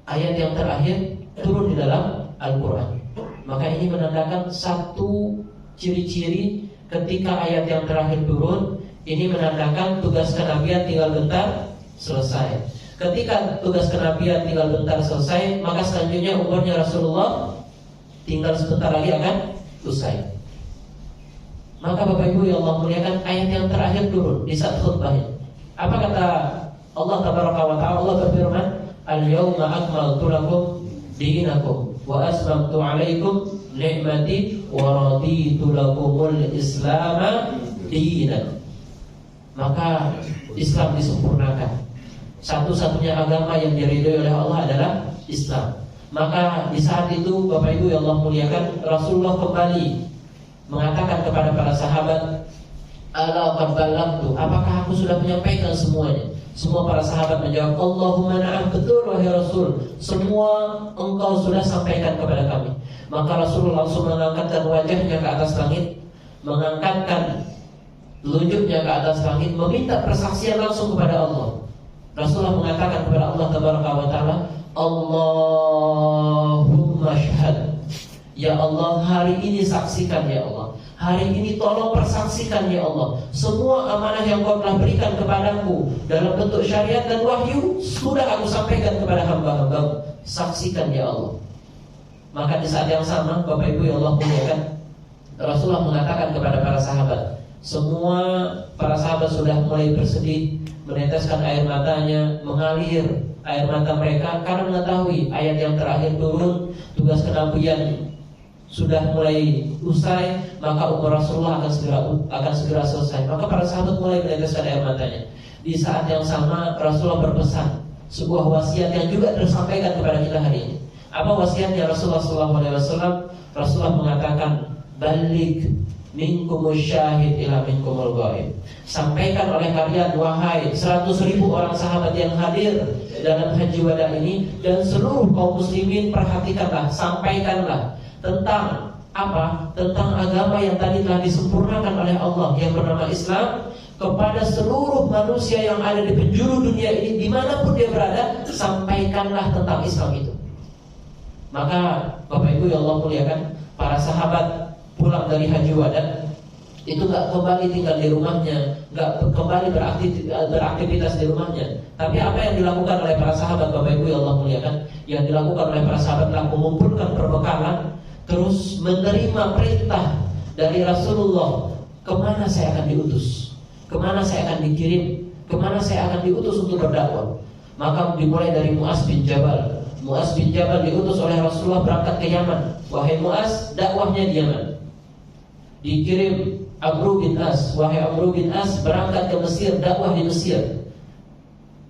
Ayat yang terakhir turun di dalam Al-Quran. Maka ini menandakan satu ciri-ciri ketika ayat yang terakhir turun. Ini menandakan tugas kenabian tinggal bentar selesai. Ketika tugas kenabian tinggal bentar selesai, maka selanjutnya umurnya Rasulullah tinggal sebentar lagi akan usai. Maka Bapak Ibu yang Allah muliakan, ayat yang terakhir turun di saat khutbahnya. Apa kata Allah Tabaraka wa Ta'ala? Allah berfirman, Al-yawma akmaltu lakum dinakum wa aslamtu alaikum ni'mati wa raditu lakumul islama dinan. Maka Islam disempurnakan. Satu-satunya agama yang diridhoi oleh Allah adalah Islam. Maka di saat itu Bapak Ibu yang Allah muliakan, Rasulullah kembali mengatakan kepada para sahabat, Ala qad ballagtu, apakah aku sudah menyampaikan semuanya? Semua para sahabat menjawab, Allahumma na'am, betul wahai Rasul, semua engkau sudah sampaikan kepada kami. Maka Rasulullah langsung mengangkatkan wajahnya ke atas langit, mengangkatkan telunjuknya ke atas langit, meminta persaksian langsung kepada Allah. Rasulullah mengatakan kepada Allah Tabaraka wa Ta'ala, Allahumma syahad, ya Allah, hari ini saksikan ya Allah, hari ini tolong persaksikan ya Allah, semua amanah yang kau telah berikan kepadaku dalam bentuk syariat dan wahyu sudah aku sampaikan kepada hamba-hambamu. Saksikan ya Allah. Maka di saat yang sama, Bapak Ibu yang Allah muliakan, Rasulullah mengatakan kepada para sahabat, semua para sahabat sudah mulai bersedih, meneteskan air matanya, mengalir air mata mereka karena mengetahui ayat yang terakhir turun, tugas kenabian sudah mulai usai, maka umur Rasulullah akan segera selesai. Maka para sahabat mulai meneteskan air matanya. Di saat yang sama Rasulullah berpesan sebuah wasiat yang juga tersampaikan kepada kita hari ini. Apa wasiatnya Rasulullah SAW? Rasulullah mengatakan, Balik minkumus syahid ila minkumul ghaib. Sampaikan oleh kalian wahai 100.000 orang sahabat yang hadir dalam haji wada ini, dan seluruh kaum muslimin, perhatikanlah, sampaikanlah tentang apa? Tentang agama yang tadi telah disempurnakan oleh Allah yang bernama Islam kepada seluruh manusia yang ada di penjuru dunia ini, dimanapun dia berada, sampaikanlah tentang Islam itu. Maka Bapak Ibu yang Allah muliakan, para sahabat pulang dari haji wada itu gak kembali tinggal di rumahnya, gak kembali beraktivitas di rumahnya. Tapi apa yang dilakukan oleh para sahabat, Bapak Ibu yang Allah muliakan, yang dilakukan oleh para sahabat adalah mengumpulkan perbekalan, terus menerima perintah dari Rasulullah, kemana saya akan diutus, kemana saya akan dikirim, kemana saya akan diutus untuk berdakwah. Maka dimulai dari Mu'az bin Jabal. Mu'az bin Jabal diutus oleh Rasulullah berangkat ke Yaman. Wahai Mu'az, dakwahnya di Yaman. Dikirim Amru bin As, wahai Amru bin As, berangkat ke Mesir, dakwah di Mesir.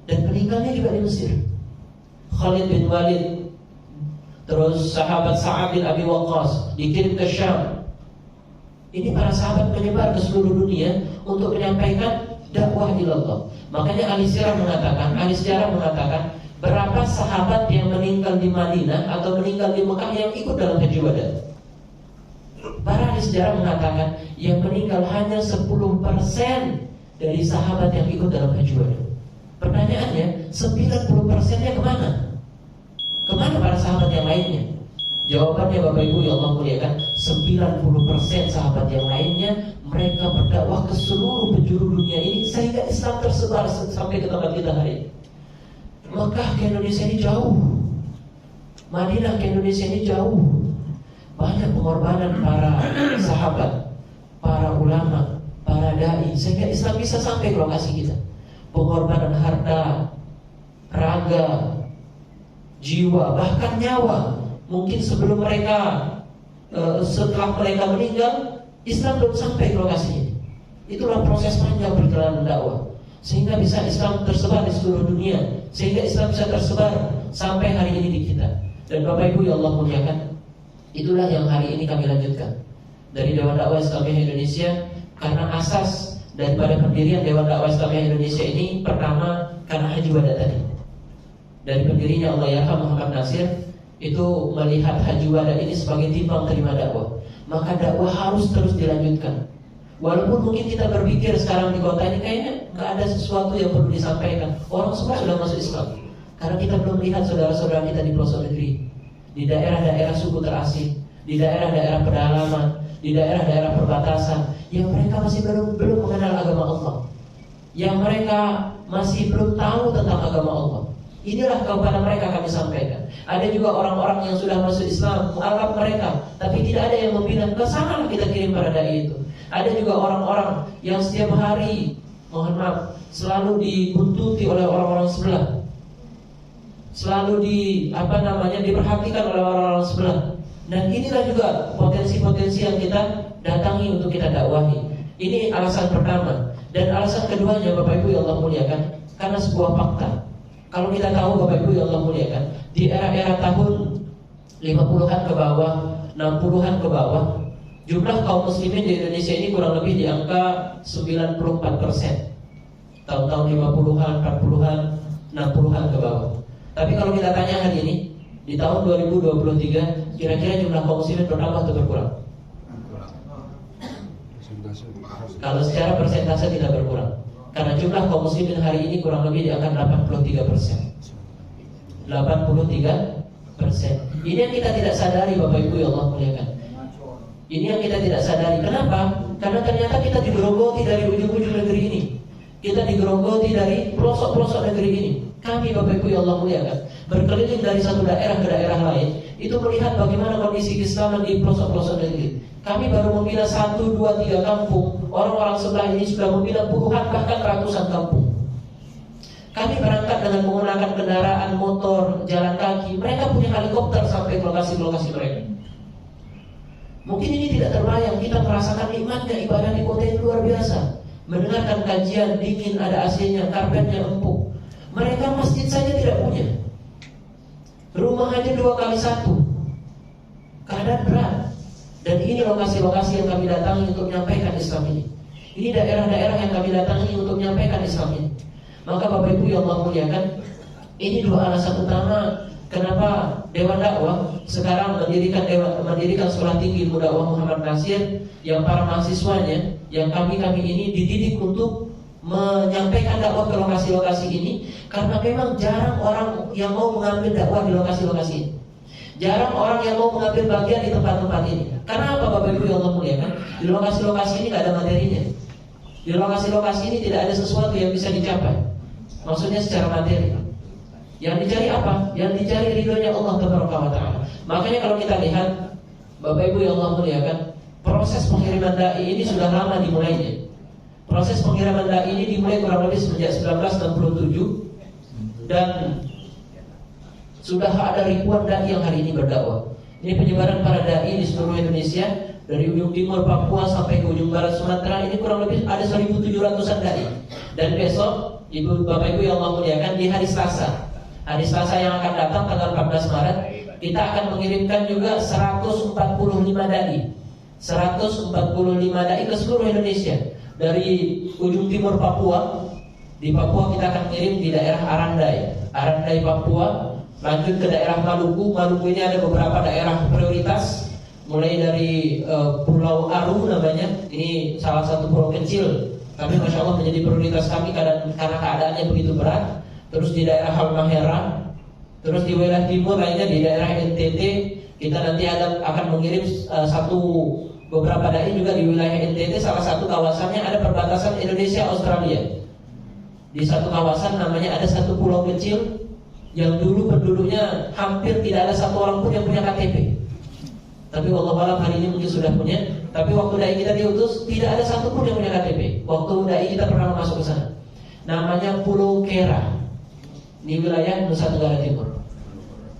Dan meninggalnya juga di Mesir. Khalid bin Walid, terus sahabat Sa'ad bin Abi Waqqas dikirim ke Syam. Ini para sahabat menyebar ke seluruh dunia untuk menyampaikan dakwah ilallah. Makanya ahli sejarah mengatakan berapa sahabat yang meninggal di Madinah atau meninggal di Mekah yang ikut dalam haji wada. Para ahli sejarah mengatakan yang meninggal hanya 10% dari sahabat yang ikut dalam haji wada. Pertanyaannya, 90%-nya kemana? Kemana para sahabat yang lainnya? Jawabannya Bapak Ibu yang Allah muliakan, 90% sahabat yang lainnya mereka berdakwah ke seluruh penjuru dunia ini sehingga Islam tersebar sampai ke tempat kita hari ini. Mekah ke Indonesia ini jauh, Madinah ke Indonesia ini jauh. Banyak pengorbanan para sahabat, para ulama, para dai sehingga Islam bisa sampai ke lokasi kita. Pengorbanan harta, raga, jiwa, bahkan nyawa. Mungkin sebelum mereka, setelah mereka meninggal, Islam belum sampai ke lokasi ini. Itulah proses panjang perjalanan dakwah, sehingga bisa Islam tersebar di seluruh dunia, sehingga Islam bisa tersebar sampai hari ini di kita. Dan Bapak Ibu yang Allah muliakan, Itulah yang hari ini kami lanjutkan dari Dewan Dakwah Islamiyah Indonesia, karena asas daripada pendirian Dewan Dakwah Islamiyah Indonesia ini pertama karena haji wada tadi. Dari pendirinya Allahyarham Muhammad Nasir itu melihat haji wada ini sebagai timbang terima dakwah, maka dakwah harus terus dilanjutkan. Walaupun mungkin kita berpikir sekarang di kota ini kayaknya nggak ada sesuatu yang perlu disampaikan, orang semua sudah masuk Islam. Karena kita belum lihat saudara-saudara kita di pelosok negeri, di daerah-daerah suku terasing, di daerah-daerah pedalaman, di daerah-daerah perbatasan, yang mereka masih belum mengenal agama Allah, yang mereka masih belum tahu tentang agama Allah. Inilah kepada mereka kami sampaikan. Ada juga orang-orang yang sudah masuk Islam, mualaf mereka, tapi tidak ada yang membina. Ke sana kita kirim para dai itu. Ada juga orang-orang yang setiap hari, mohon maaf, selalu dibuntuti oleh orang-orang sebelah, selalu diperhatikan oleh orang-orang sebelah. Dan inilah juga potensi-potensi yang kita datangi untuk kita dakwahi. Ini alasan pertama. Dan alasan keduanya, Bapak Ibu yang Allah muliakan, karena sebuah fakta. Kalau kita tahu, Bapak Ibu yang Allah muliakan, di era-era tahun 50-an ke bawah, 60-an ke bawah, jumlah kaum muslimin di Indonesia ini kurang lebih di angka 94%. Tahun-tahun 50-an, 40-an, 60-an ke bawah. Tapi kalau kita tanya hari ini, di tahun 2023, kira-kira jumlah kaum muslimin bertambah atau berkurang? Kalau secara persentase tidak berkurang. Karena jumlah kaum muslimin hari ini kurang lebih di angka 83%. 83%. Ini yang kita tidak sadari, Bapak Ibu yang Allah muliakan. Ini yang kita tidak sadari. Kenapa? Karena ternyata kita digerogoti dari ujung-ujung negeri ini. Kita digerogoti dari pelosok-pelosok negeri ini. Kami, Bapak Ibu yang Allah muliakan, berkeliling dari satu daerah ke daerah lain, itu melihat bagaimana kondisi keislaman di pelosok-pelosok negeri. Kami baru membina 1, 2, 3 kampung. Orang-orang sebelah ini sudah membina puluhan bahkan ratusan kampung. Kami berangkat dengan menggunakan kendaraan motor, jalan kaki. Mereka punya helikopter sampai ke lokasi-lokasi mereka. Mungkin ini tidak terbayang. Kita merasakan nikmatnya ibadah di kota yang luar biasa. Mendengarkan kajian, dingin, ada AC-nya, karpetnya empuk. Mereka masjid saja tidak punya. Rumah aja 2x1. Keadaan berat. Dan ini lokasi-lokasi yang kami datangi untuk menyampaikan Islam ini. Ini daerah-daerah yang kami datangi untuk menyampaikan Islam ini. Maka Bapak Ibu yang Allah muliakan, ini dua alasan utama kenapa Dewan Dakwah sekarang mendirikan Sekolah Tinggi Ilmu Dakwah Muhammad Nasir, yang para mahasiswanya, yang kami ini dididik untuk menyampaikan dakwah ke lokasi-lokasi ini. Karena memang jarang orang yang mau mengambil dakwah di lokasi-lokasi ini. Jarang orang yang mau mengambil bagian di tempat-tempat ini. Karena apa, Bapak Ibu yang Allah muliakan? Di lokasi-lokasi ini tidak ada materinya. Di lokasi-lokasi ini tidak ada sesuatu yang bisa dicapai. Maksudnya secara materi. Yang dicari apa? Yang dicari ridhonya Allah Taala. Makanya kalau kita lihat, Bapak Ibu yang Allah muliakan, proses pengiriman dai ini sudah lama dimulainya. Proses pengiriman dai ini dimulai kurang lebih sejak 1967. Dan sudah ada ribuan dai yang hari ini berdakwah. Ini penyebaran para dai di seluruh Indonesia, dari ujung timur Papua sampai ke ujung barat Sumatera. Ini kurang lebih ada 1.700-an dai. Dan besok, Ibu Bapak Ibu yang Allah muliakan, di hari Selasa yang akan datang tanggal 14 Maret, kita akan mengirimkan juga 145 dai. 145 dai ke seluruh Indonesia. Dari ujung timur Papua, di Papua kita akan mengirim di daerah Arandai Papua. Lanjut ke daerah Maluku. Maluku ini ada beberapa daerah prioritas, mulai dari Pulau Aru namanya. Ini salah satu pulau kecil, tapi Masya Allah menjadi prioritas kami karena keadaannya begitu berat. Terus di daerah Halmahera. Terus di wilayah timur lainnya di daerah NTT. Kita nanti akan mengirim beberapa dai juga di wilayah NTT. Salah satu kawasannya ada perbatasan Indonesia Australia. Di satu kawasan namanya ada satu pulau kecil yang dulu penduduknya hampir tidak ada satu orang pun yang punya KTP. Tapi wallahualam hari ini mungkin sudah punya. Tapi waktu dai kita diutus, tidak ada satu pun yang punya KTP. Waktu dai kita pernah masuk ke sana. Namanya Pulau Kera, di wilayah Nusa Tenggara Timur.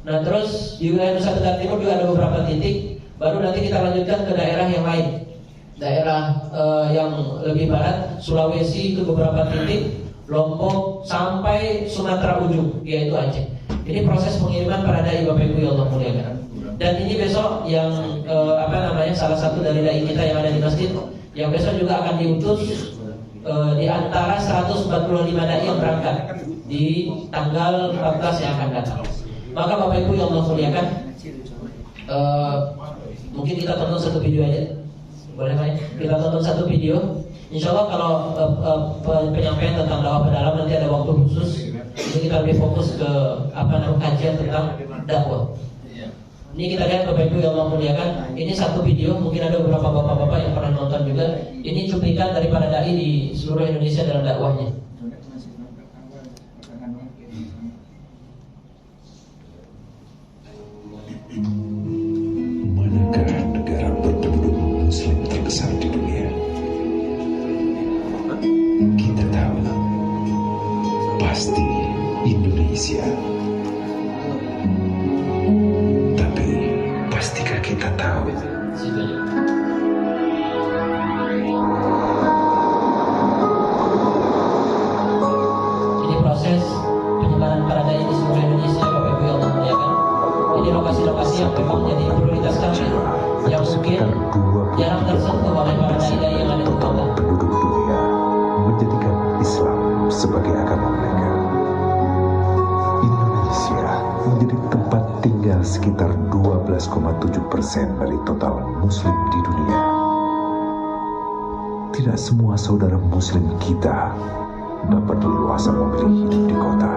Nah terus di wilayah Nusa Tenggara Timur juga ada beberapa titik. Baru nanti kita lanjutkan ke daerah yang lain. Daerah yang lebih barat, Sulawesi itu beberapa titik, Lombok sampai Sumatera ujung, yaitu Aceh. Ini proses pengiriman para dai Bapak Ibu yang Allah muliakan. Dan ini besok yang salah satu dari dai kita yang ada di masjid, yang besok juga akan diutus di antara 145 dai yang berangkat di tanggal 14 yang akan datang. Maka Bapak Ibu yang Allah muliakan, mungkin kita tonton satu video aja, boleh Pak? Kita tonton satu video. Insya Allah kalau penyampaian tentang dakwah pedalaman nanti ada waktu khusus. Ini kita lebih fokus ke kajian tentang dakwah. Ini kita lihat Bapak Ibu yang Allah muliakan. Ini satu video, mungkin ada beberapa bapak-bapak yang pernah nonton juga. Ini cuplikan daripada dai di seluruh Indonesia dalam dakwahnya. Manakah negara berpenduduk Muslim terbesar di dunia? Kita tahu, pasti Indonesia. Tapi, pastikah kita tahu ini proses penyebaran para dai di seluruh Indonesia, Bapak Ibu yang Allah muliakan. Ini lokasi-lokasi yang memang jadi prioritas kami, yang mungkin jarang tersentuh oleh para dai yang ada di kota. penduduk dunia menjadikan Islam sebagai agama mereka? Indonesia menjadi tempat tinggal sekitar 12,7% dari total Muslim di dunia. Tidak semua saudara Muslim kita dapat leluasa memilih hidup di kota.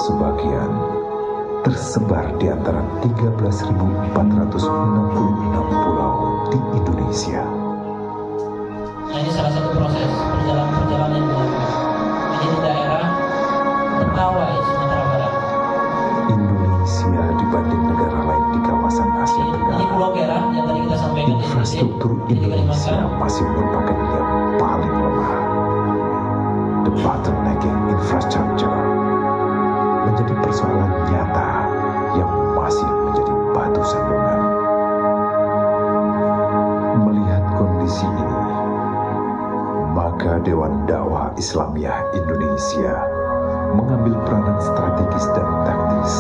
Sebagian tersebar di antara 13.466 pulau di Indonesia. Nah, ini salah satu proses perjalanan yang dilakukan. Ini di daerah Mentawai, Sumatera Barat. Indonesia dibanding negara lain di kawasan Asia Ini Tenggara, Pulau Kera yang tadi kita sampaikan. infrastruktur di Indonesia Kalimantan. masih merupakan yang paling lemah. The bottlenecking infrastructure menjadi persoalan nyata yang masih menjadi batu sandungan. Melihat kondisi ini, maka Dewan Dakwah Islamiyah Indonesia mengambil peranan strategis dan taktis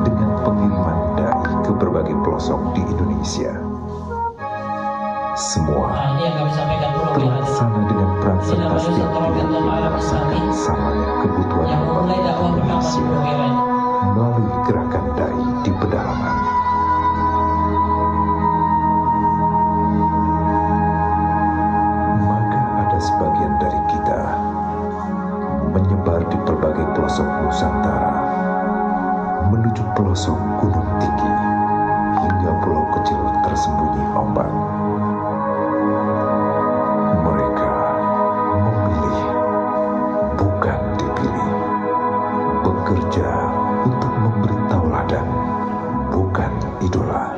dengan pengiriman dai ke berbagai pelosok di Indonesia. Semua Nah, ini yang kami sampaikan dulu. terlaksana dengan peran serta setiap pihak yang merasakan samanya kebutuhan Yang membangun memulai dakwah pertama di Indonesia Pulau Kera ini. melalui gerakan dai di pedalaman. Maka ada sebagian dari kita menyebar di berbagai pelosok Nusantara, menuju pelosok gunung tinggi hingga pulau kecil tersembunyi ombak. Mereka memilih, bukan dipilih, bekerja untuk memberi tauladan, bukan idola.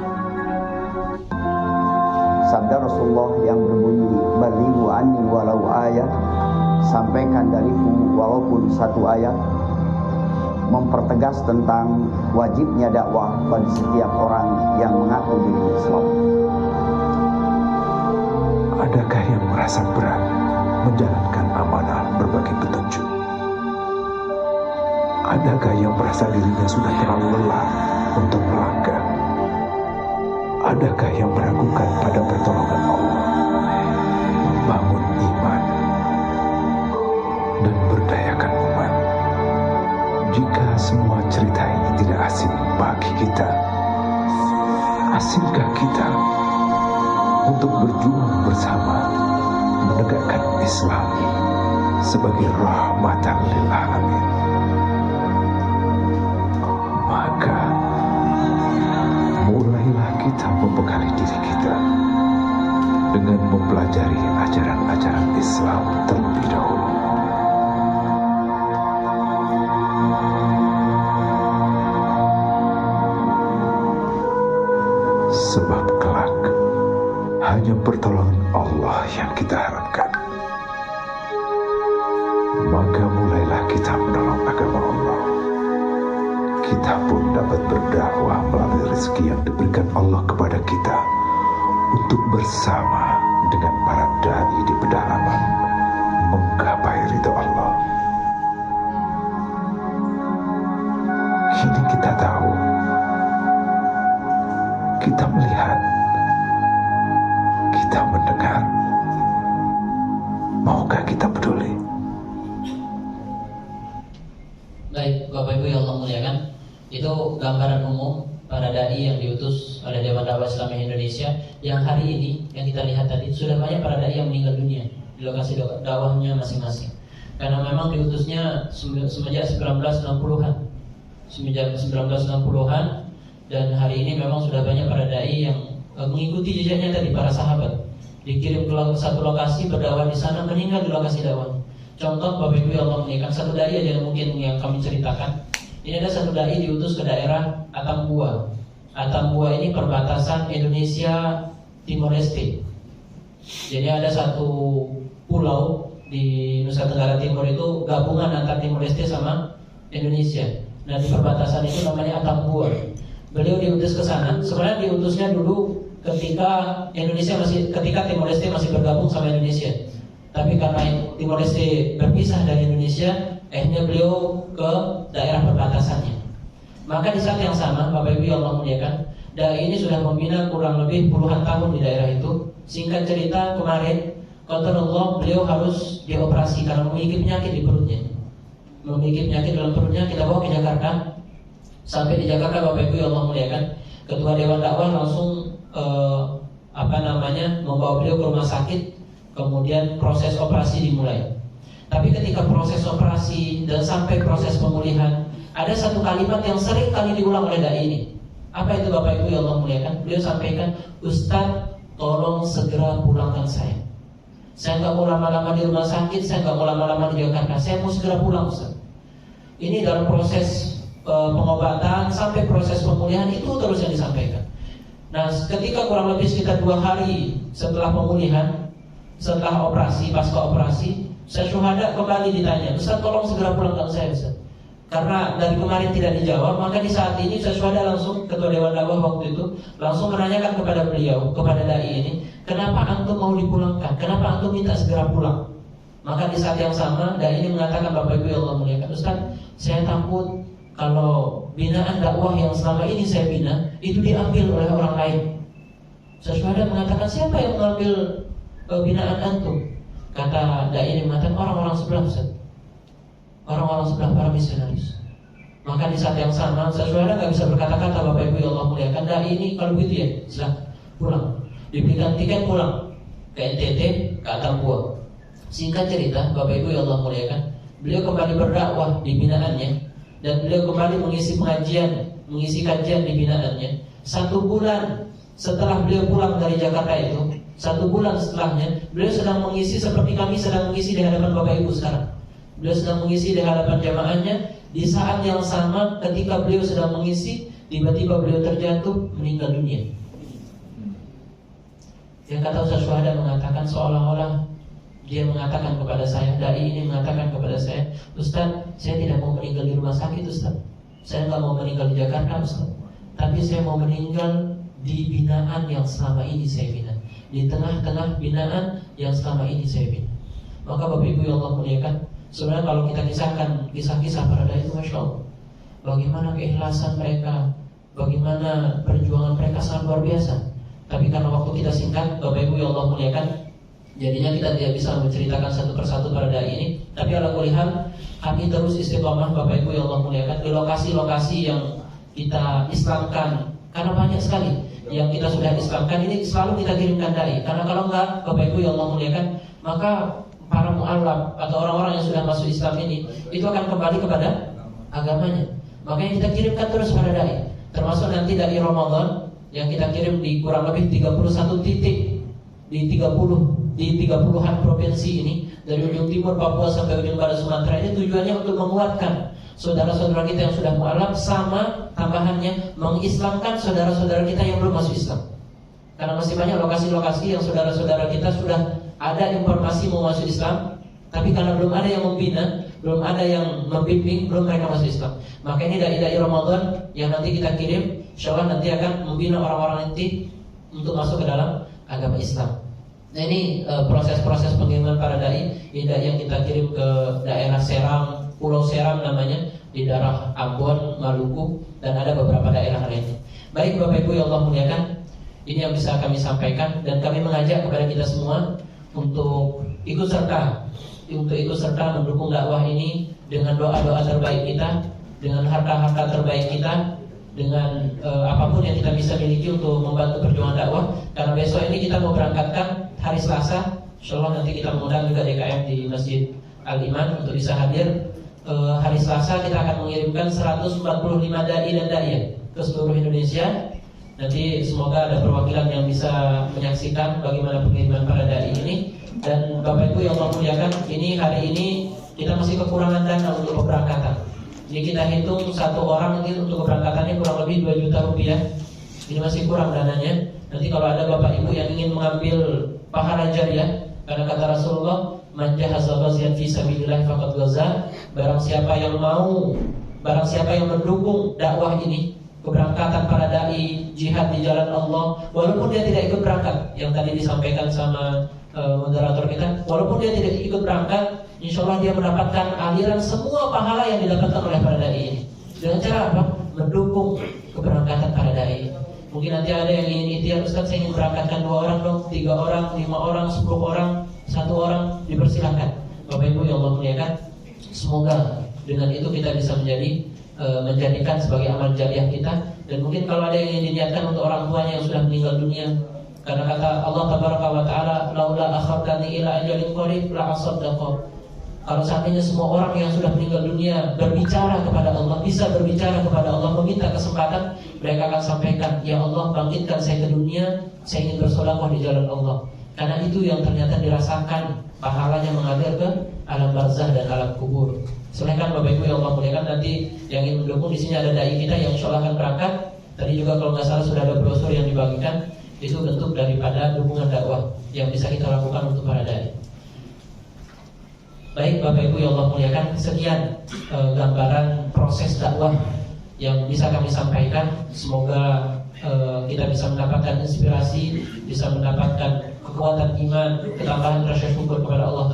Sabda Rasulullah yang berbunyi balighu anni walau ayat, sampaikan dariku walaupun satu ayat, mempertegas tentang wajibnya dakwah bagi setiap orang yang mengaku diri Islam. Adakah yang merasa berat menjalankan amanah berbagai petunjuk? Adakah yang merasa dirinya sudah terlalu lelah untuk melangkah? Adakah yang meragukan pada pertolongan Allah, membangun iman, dan berdayakan umat? Jika semua cerita ini tidak asing bagi kita, asingkah kita untuk berjuang bersama menegakkan Islam sebagai rahmatan lil alamin? Maka mulailah kita membekali diri kita dengan mempelajari ajaran-ajaran Islam terlebih dahulu. Sebab kelak hanya pertolongan Allah yang kita harapkan. Maka mulailah kita menolong agama Allah. Kita pun dapat berdakwah melalui rezeki yang diberikan Allah kepada kita untuk bersama dengan para dai di pedalaman menggapai ridho Allah. Kini kita tahu kita peduli. Baik, Bapak Ibu yang Allah muliakan, itu gambaran umum para dai yang diutus oleh Dewan Dakwah Islam Indonesia yang hari ini yang kita lihat tadi sudah banyak para dai yang meninggal dunia di lokasi dakwahnya masing-masing. Karena memang diutusnya semenjak 1960-an. Semenjak 1960-an dan hari ini memang sudah banyak para dai yang mengikuti jejaknya tadi, para sahabat. Dikirim ke satu lokasi berdakwah di sana, meninggal di lokasi dakwah. Contoh Bapak Ibu yang Allah muliakan, satu dai aja mungkin yang kami ceritakan. Ini ada satu dai diutus ke daerah Atambua. Atambua ini perbatasan Indonesia Timor Leste. Jadi ada satu pulau di Nusa Tenggara Timur itu gabungan antara Timor Leste sama Indonesia. Nah di perbatasan itu namanya Atambua. Beliau diutus ke sana. Sebenarnya diutusnya dulu ketika Timor Leste masih bergabung sama Indonesia. Tapi karena Timor Leste berpisah dari Indonesia, akhirnya beliau ke daerah perbatasannya. Maka di saat yang sama, Bapak Ibu yang Allah muliakan, dai ini sudah membina kurang lebih puluhan tahun di daerah itu. Singkat cerita, kemarin qadarullah beliau harus dioperasi karena memiliki penyakit di perutnya. Memiliki penyakit dalam perutnya, kita bawa ke Jakarta. Sampai di Jakarta, Bapak Ibu yang Allah muliakan, Ketua Dewan Dakwah langsung membawa beliau ke rumah sakit. Kemudian proses operasi dimulai. Tapi ketika proses operasi dan sampai proses pemulihan, ada satu kalimat yang sering kali diulang oleh dai ini. Apa itu Bapak Ibu yang Allah muliakan? Beliau sampaikan, Ustaz, tolong segera pulangkan saya. Saya nggak mau lama-lama di rumah sakit, saya nggak mau lama-lama di Jakarta, saya mau segera pulang, Ustaz. Ini dalam proses pengobatan sampai proses pemulihan itu terus yang disampaikan. Nah, ketika kurang lebih sekitar 2 hari setelah pemulihan, setelah operasi, pasca operasi, saya syuhada kembali ditanya, Ustaz tolong segera pulangkan saya, Ustaz. Karena dari kemarin tidak dijawab, maka di saat ini saya syuhada langsung Ketua Dewan Dakwah waktu itu langsung menanyakan kepada beliau, kepada dai ini, kenapa antum mau dipulangkan? Kenapa antum minta segera pulang? Maka di saat yang sama dai ini mengatakan, Bapak Ibu yang Allah muliakan, Ustaz, saya takut kalau binaan dakwah yang selama ini saya bina itu diambil oleh orang lain. Saya syuhada mengatakan, siapa yang mengambil binaan antum? Kata dai ini mengatakan, orang-orang sebelah, Ustaz. Orang-orang sebelah, para misionaris. Maka di saat yang sama saya syuhada nggak bisa berkata-kata, Bapak Ibu yang Allah muliakan, dai ini kalau begitu ya silakan pulang. Diberikan tiket pulang ke NTT, ke Atambua. Singkat cerita, Bapak Ibu yang Allah muliakan, beliau kembali berdakwah di binaannya dan beliau kembali mengisi pengajian, mengisi kajian di binaannya. 1 bulan setelah beliau pulang dari Jakarta itu, 1 bulan setelahnya, beliau sedang mengisi seperti kami sedang mengisi di hadapan Bapak Ibu sekarang. Beliau sedang mengisi di hadapan jamaahnya. Di saat yang sama ketika beliau sedang mengisi, tiba-tiba beliau terjatuh meninggal dunia. Yang kata Ustaz Syuhada mengatakan seolah-olah dia mengatakan kepada saya, dai ini mengatakan kepada saya, Ustaz, saya tidak mau meninggal di rumah sakit, Ustaz. Saya nggak mau meninggal di Jakarta, Ustaz. Tapi saya mau meninggal di binaan yang selama ini saya bina, di tengah-tengah binaan yang selama ini saya bina. Maka Bapak Ibu yang Allah muliakan, sebenarnya kalau kita kisahkan kisah-kisah para dai itu, Masya Allah, bagaimana keikhlasan mereka, bagaimana perjuangan mereka sangat luar biasa. Tapi karena waktu kita singkat, Bapak Ibu yang Allah muliakan, jadinya kita tidak bisa menceritakan satu persatu para dai ini. Tapi ala kulli hal, kami terus istiqomah Bapak Ibu yang Allah muliakan di lokasi-lokasi yang kita Islamkan. Karena banyak sekali yang kita sudah Islamkan, ini selalu kita kirimkan dai. Karena kalau enggak, Bapak Ibu yang Allah muliakan, maka para mu'allaf atau orang-orang yang sudah masuk Islam ini itu akan kembali kepada agamanya. Makanya kita kirimkan terus pada dai. Termasuk nanti dari Ramadan yang kita kirim di kurang lebih 31 titik di 30-an provinsi ini, dari ujung timur Papua sampai ujung barat Sumatera. Ini tujuannya untuk menguatkan saudara-saudara kita yang sudah mu'alaf, sama tambahannya mengislamkan saudara-saudara kita yang belum masuk Islam. Karena masih banyak lokasi-lokasi yang saudara-saudara kita sudah ada informasi mau masuk Islam, tapi karena belum ada yang membina, belum ada yang membimbing, belum mereka masuk Islam. Maka ini dai-dai Ramadan yang nanti kita kirim, insyaallah nanti akan membina orang-orang nanti untuk masuk ke dalam agama Islam. Nah ini proses-proses pengiriman para dai yang kita kirim ke daerah Seram, Pulau Seram namanya, di daerah Ambon, Maluku, dan ada beberapa daerah lainnya. Baik Bapak Ibu yang Allah muliakan, ini yang bisa kami sampaikan, dan kami mengajak kepada kita semua untuk ikut serta untuk ikut serta mendukung dakwah ini dengan doa-doa terbaik kita, dengan harta-harta terbaik kita, dengan apapun yang kita bisa miliki untuk membantu perjuangan dakwah. Karena besok ini kita mau berangkatkan hari Selasa, insyaallah nanti kita mengundang juga DKM di Masjid Al-Iman untuk bisa hadir. Hari Selasa kita akan mengirimkan 145 dai dan da'iyah ke seluruh Indonesia. Nanti semoga ada perwakilan yang bisa menyaksikan bagaimana pengiriman para dai ini. Dan Bapak Ibu yang Allah muliakan, ini hari ini kita masih kekurangan dana untuk keberangkatan. Jadi kita hitung satu orang ini untuk keberangkatannya kurang lebih 2 juta rupiah. Ini masih kurang dananya. Nanti kalau ada Bapak Ibu yang ingin mengambil pahala jariah, karena kata Rasulullah, man jahaza ghaziyan fi sabilillah faqad ghaza. Barang siapa yang mendukung dakwah ini, keberangkatan para dai jihad di jalan Allah, walaupun dia tidak ikut berangkat, yang tadi disampaikan sama moderator kita, walaupun dia tidak ikut berangkat, insya Allah dia mendapatkan aliran semua pahala yang didapatkan oleh para dai ini. Dengan cara apa? Mendukung keberangkatan para dai. Mungkin nanti ada yang ingin ikhtiar, Ustaz saya ingin berangkatkan 2 orang dong, 3 orang, 5 orang, 10 orang, 1 orang, dipersilakan. Bapak Ibu yang Allah muliakan, semoga dengan itu kita bisa menjadikan sebagai amal jariah kita. Dan mungkin kalau ada yang ingin diniatkan untuk orang tuanya yang sudah meninggal dunia, karena kata Allah Tabaraka wa Ta'ala, laula akhartani ila ajalin qarib la asaddaq. Kalau seandainya semua orang yang sudah meninggal dunia berbicara kepada Allah, bisa berbicara kepada Allah, meminta kesempatan, mereka akan sampaikan, ya Allah bangkitkan saya ke dunia, saya ingin bersedekah di jalan Allah. Karena itu yang ternyata dirasakan pahalanya mengalir ke alam barzah dan alam kubur. Silakan Bapak Ibu yang Allah muliakan, nanti yang ingin mendukung di sini ada dai kita yang insyaallah akan berangkat. Tadi juga kalau nggak salah sudah ada brosur yang dibagikan, itu bentuk daripada dukungan dakwah yang bisa kita lakukan untuk para dai. Baik Bapak Ibu yang Allah muliakan, sekian gambaran proses dakwah yang bisa kami sampaikan. Semoga kita bisa mendapatkan inspirasi, bisa mendapatkan kekuatan iman, ketambahan rasa syukur kepada Allah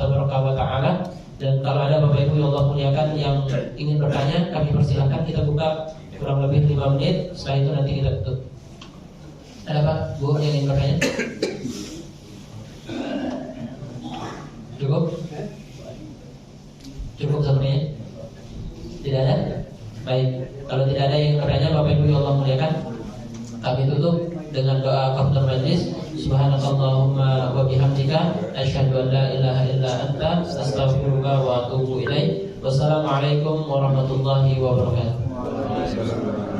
Taala. Dan kalau ada Bapak Ibu yang Allah muliakan yang ingin bertanya, kami persilakan. Kita buka kurang lebih 5 menit. Setelah itu nanti kita tutup. Ada Pak, Bu yang ingin bertanya? Cukup? Cukup sebenarnya? Tidak ada? Baik, kalau tidak ada yang bertanya, Bapak Ibu yang Allah muliakan, kami tutup dengan doa kafaratul majlis. Subhanakallahumma wa bihamdika asyhadu an la ilaha illa anta astaghfiruka wa atubu ilaik. Wassalamualaikum warahmatullahi wabarakatuh.